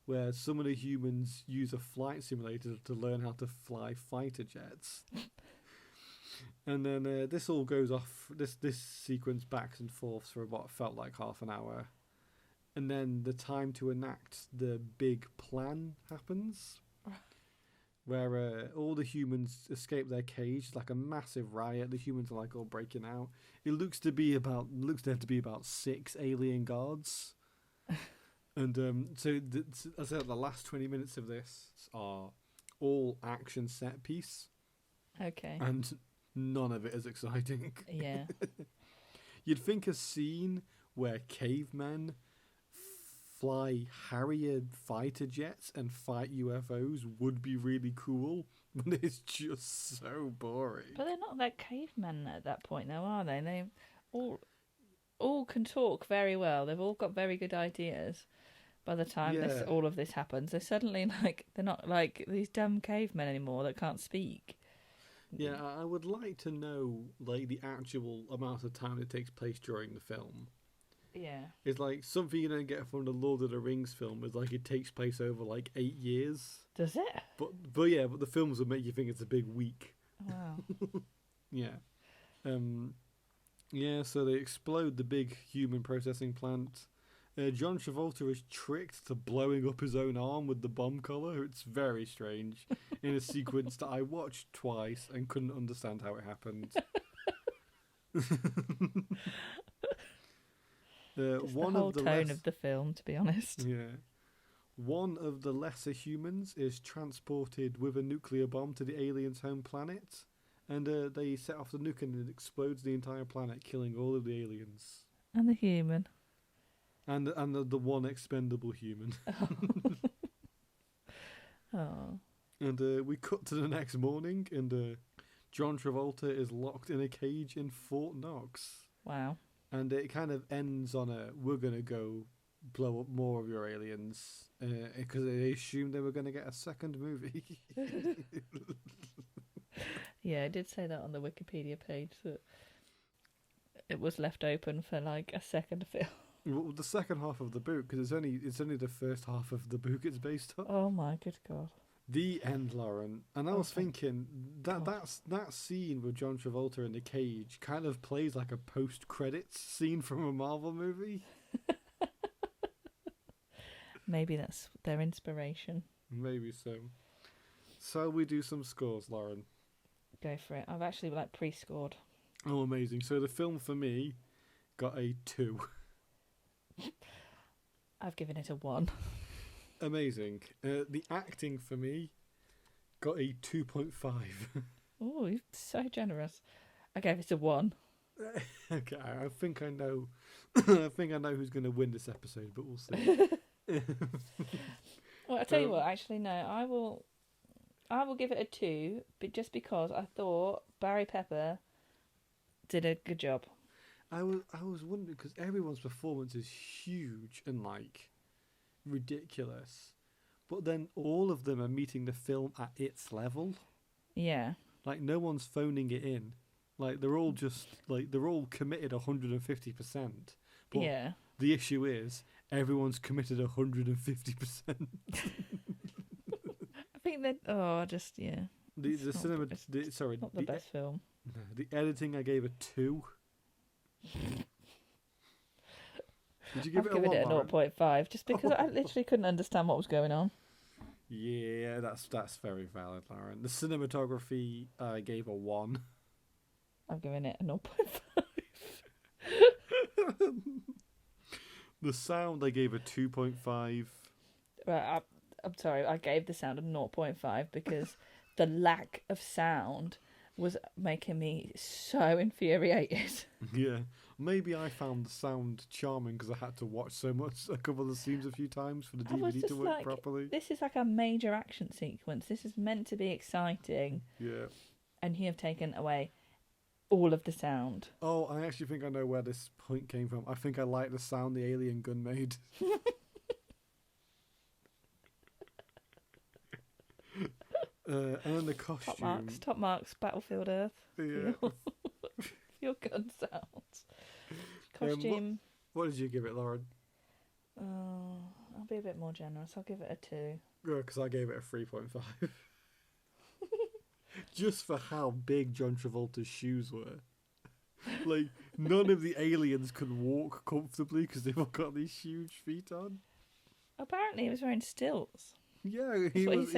where some of the humans use a flight simulator to learn how to fly fighter jets. And then this all goes off, this sequence backs and forths for what felt like half an hour. And then the time to enact the big plan happens, where all the humans escape their cage, like a massive riot. The humans are like all breaking out. It looks there to be about 6 alien guards. And so as I said, the last 20 minutes of this are all action set piece. Okay. And none of it is exciting. Yeah. You'd think a scene where cavemen fly Harrier fighter jets and fight UFOs would be really cool, but it's just so boring. But they're not like cavemen at that point now, are they? They all can talk very well. They've all got very good ideas. By the time all of this happens, they're suddenly like, they're not like these dumb cavemen anymore that can't speak. Yeah, I would like to know like the actual amount of time it takes place during the film. Yeah. It's like something you don't get from the Lord of the Rings film is like it takes place over like 8 years. Does it? But the films will make you think it's a big week. Wow. Yeah. Yeah, so they explode the big human processing plant. John Travolta is tricked to blowing up his own arm with the bomb collar. It's very strange in a sequence that I watched twice and couldn't understand how it happened. Just the whole tone of the film, to be honest. Yeah. One of the lesser humans is transported with a nuclear bomb to the aliens' home planet, and they set off the nuke and it explodes the entire planet, killing all of the aliens. And the human. And the one expendable human. Oh. And we cut to the next morning, and John Travolta is locked in a cage in Fort Knox. Wow. And it kind of ends on we're going to go blow up more of your aliens, because they assumed they were going to get a second movie. Yeah, I did say that on the Wikipedia page, that it was left open for like a second film. Well, the second half of the book, because it's only the first half of the book it's based on. Oh my good God. The end, Lauren. And I was thinking that scene with John Travolta in the cage kind of plays like a post-credits scene from a Marvel movie. Maybe that's their inspiration. Maybe so. So we do some scores, Lauren. Go for it. I've actually pre-scored. Oh, amazing. So the film for me got a 2. I've given it a 1. Amazing. The acting for me got a 2.5. Oh, you're so generous. I gave it a 1. Okay, I think I know. I think I know who's going to win this episode, but we'll see. Well, I tell you what. Actually, no. I will give it a 2, but just because I thought Barry Pepper did a good job. I was wondering, because everyone's performance is huge and like ridiculous, but then all of them are meeting the film at its level. Yeah. Like no one's phoning it in. Like they're all just they're all committed 150%. But yeah. The issue is everyone's committed 150%. I think that yeah. The cinema. Not the best film. No, the editing I gave a 2. Did you give I've it a 1? given it a 0.5 just because I literally couldn't understand what was going on. Yeah, that's very valid, Lauren. The cinematography I gave a 1. I've given it a 0.5. The sound I gave a 2.5. Right, I'm sorry, I gave the sound a 0.5 because the lack of sound was making me so infuriated. Yeah, maybe I found the sound charming because I had to watch a couple of scenes a few times for the DVD to work properly. This is like a major action sequence. This is meant to be exciting. Yeah. And you have taken away all of the sound. Oh, I actually think I know where this point came from. I think I like the sound the alien gun made. And then the costume. Top marks, Battlefield Earth. Yeah. Your gun sounds. Costume. What did you give it, Lauren? I'll be a bit more generous. I'll give it a 2. Yeah, because I gave it a 3.5. Just for how big John Travolta's shoes were. Like, none of the aliens could walk comfortably because they've all got these huge feet on. Apparently he was wearing stilts. Yeah, it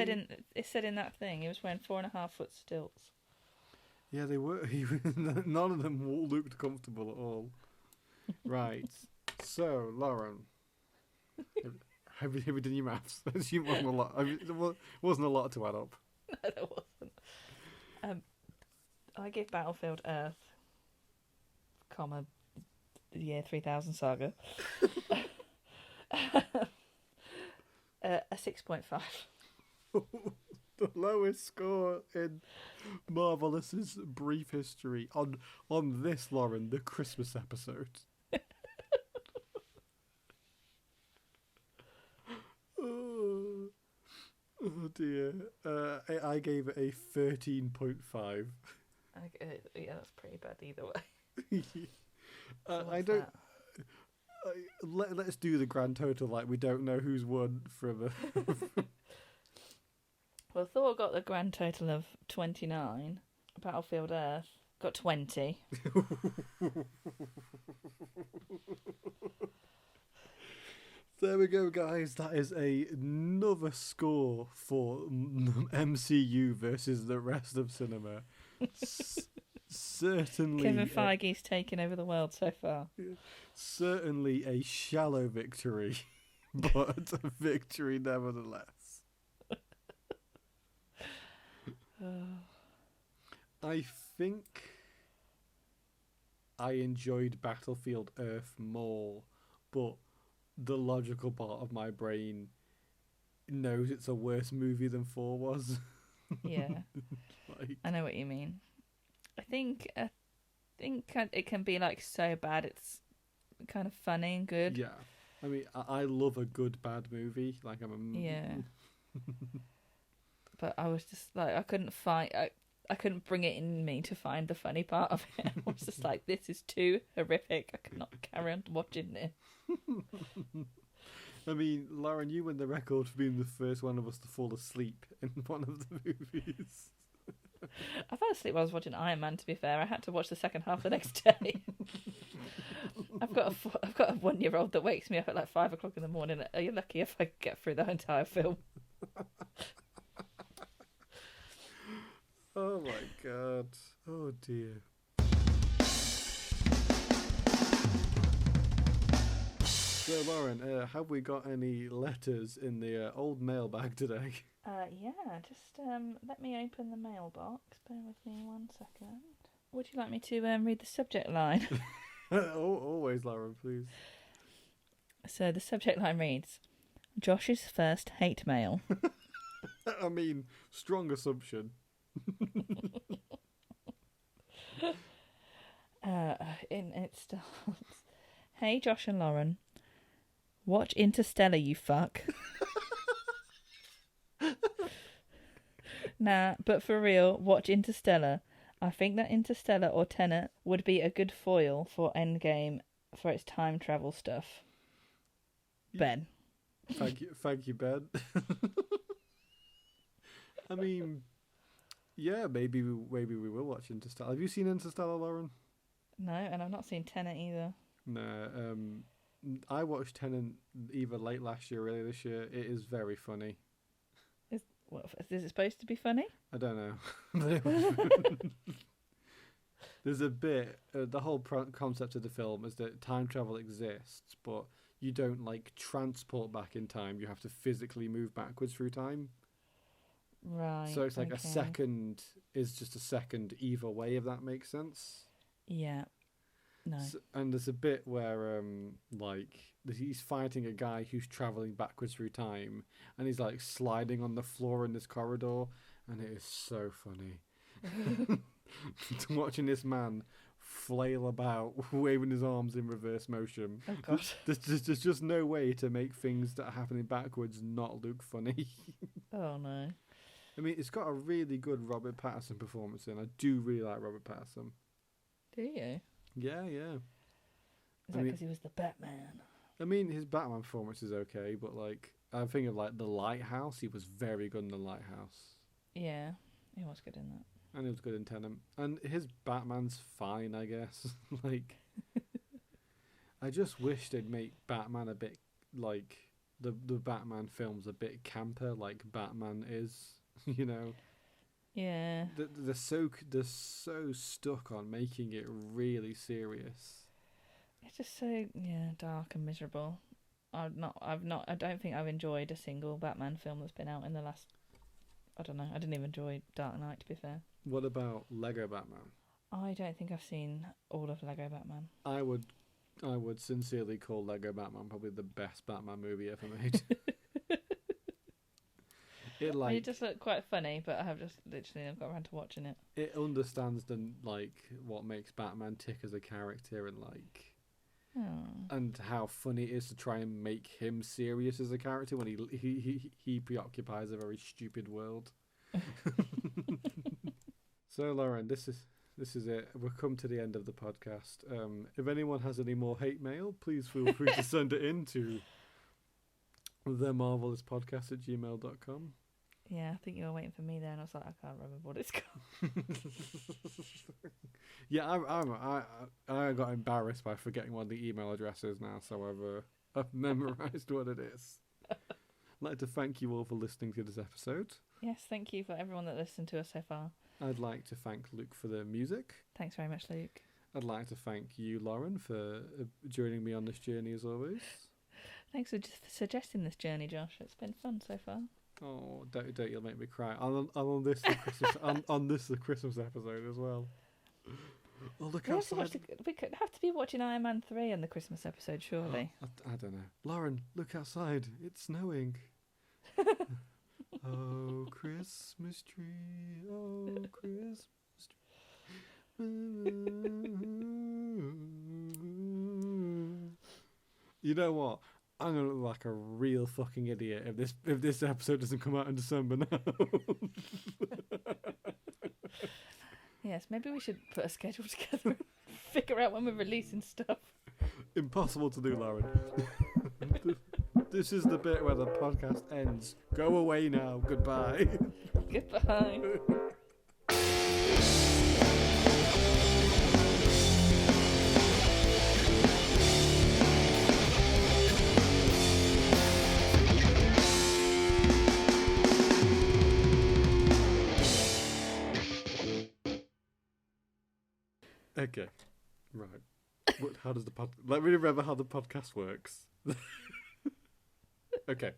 said in that thing. He was wearing 4.5-foot stilts. Yeah, they were. None of them looked comfortable at all. Right. So, Lauren, have you done your maths? It wasn't a lot. Wasn't a lot to add up. No, there wasn't. I give Battlefield Earth, the year 3000 saga, a 6.5. The lowest score in Marvellous's brief history on this, Lauren, the Christmas episode. Oh dear. I gave it a 13.5. Yeah, that's pretty bad either way. I don't. Let's do the grand total like we don't know who's won from a. Well, Thor got the grand total of 29. Battlefield Earth got 20. There we go, guys. That is another score for MCU versus the rest of cinema. Certainly, Kevin Feige's taken over the world so far. Certainly a shallow victory, but a victory nevertheless. I think I enjoyed Battlefield Earth more, but the logical part of my brain knows it's a worse movie than 4 was. Yeah. I know what you mean. I think it can be like so bad it's kind of funny and good. Yeah. I mean, I love a good bad movie. Like Yeah. But I was just like, I couldn't bring it in me to find the funny part of it. I was just like, this is too horrific. I cannot carry on watching this. I mean, Lauren, you win the record for being the first one of us to fall asleep in one of the movies. I fell asleep while I was watching Iron Man, to be fair. I had to watch the second half the next day. I've got a 1-year-old that wakes me up at like 5 o'clock in the morning. Are you lucky if I get through the entire film? Oh my god. Oh dear. So Lauren, have we got any letters in the old mailbag today? Yeah, just let me open the mailbox. Bear with me 1 second. Would you like me to read the subject line? Always, Lauren, please. So the subject line reads, Josh's first hate mail. I mean, strong assumption. It starts, Hey Josh and Lauren, watch Interstellar, you fuck. Nah, but for real, watch Interstellar. I think that Interstellar or Tenet would be a good foil for Endgame for its time travel stuff. Ben. Thank you, Ben. I mean, yeah, maybe we will watch Interstellar. Have you seen Interstellar, Lauren? No, and I've not seen Tenet either. No, I watched Tenet either late last year or early this year. It is very funny. Is it supposed to be funny? I don't know. There's a bit, the whole concept of the film is that time travel exists, but you don't like transport back in time. You have to physically move backwards through time. Right. So it's like okay. a second is just a second either way, if that makes sense. Yeah. No. So, and there's a bit where like he's fighting a guy who's traveling backwards through time, and he's like sliding on the floor in this corridor, and it is so funny. Watching this man flail about, waving his arms in reverse motion. Oh god. There's just no way to make things that are happening backwards not look funny. Oh no. I mean, it's got a really good Robert Pattinson performance in. I do really like Robert Pattinson. Do you? Yeah. Is that because he was the Batman? I mean, his Batman performance is okay, but like, I think of like The Lighthouse. He was very good in The Lighthouse. Yeah, he was good in that. And he was good in Tenet. And his Batman's fine, I guess. Like, I just wish they'd make Batman a bit like the Batman films a bit camper, like Batman is, you know. Yeah. They're so stuck on making it really serious. It's just so dark and miserable. I don't think I've enjoyed a single Batman film that's been out in the last. I don't know. I didn't even enjoy Dark Knight, to be fair. What about Lego Batman? I don't think I've seen all of Lego Batman. I would sincerely call Lego Batman probably the best Batman movie ever made. It just looked quite funny, but I have just literally never got around to watching it. It understands what makes Batman tick as a character, and and how funny it is to try and make him serious as a character when he preoccupies a very stupid world. So Lauren, this is it. We've come to the end of the podcast. If anyone has any more hate mail, please feel free to send it in to themarvellouspodcast@gmail.com. Yeah, I think you were waiting for me there, and I was like, I can't remember what it's called. Yeah, I got embarrassed by forgetting one of the email addresses now, so I've memorised what it is. I'd like to thank you all for listening to this episode. Yes, thank you for everyone that listened to us so far. I'd like to thank Luke for the music. Thanks very much, Luke. I'd like to thank you, Lauren, for joining me on this journey as always. Thanks for suggesting this journey, Josh. It's been fun so far. Oh, don't you'll make me cry. On this the Christmas on this the Christmas episode as well. Oh, look outside. We could have to be watching Iron Man 3 on the Christmas episode, surely. I don't know. Lauren, look outside. It's snowing. Oh, Christmas tree. Oh, Christmas tree. You know what? I'm gonna look like a real fucking idiot if this episode doesn't come out in December now. Yes, maybe we should put a schedule together and figure out when we're releasing stuff. Impossible to do, Lauren. This is the bit where the podcast ends. Go away now. Goodbye. Goodbye. Okay, right. How does the Let me remember how the podcast works. Okay.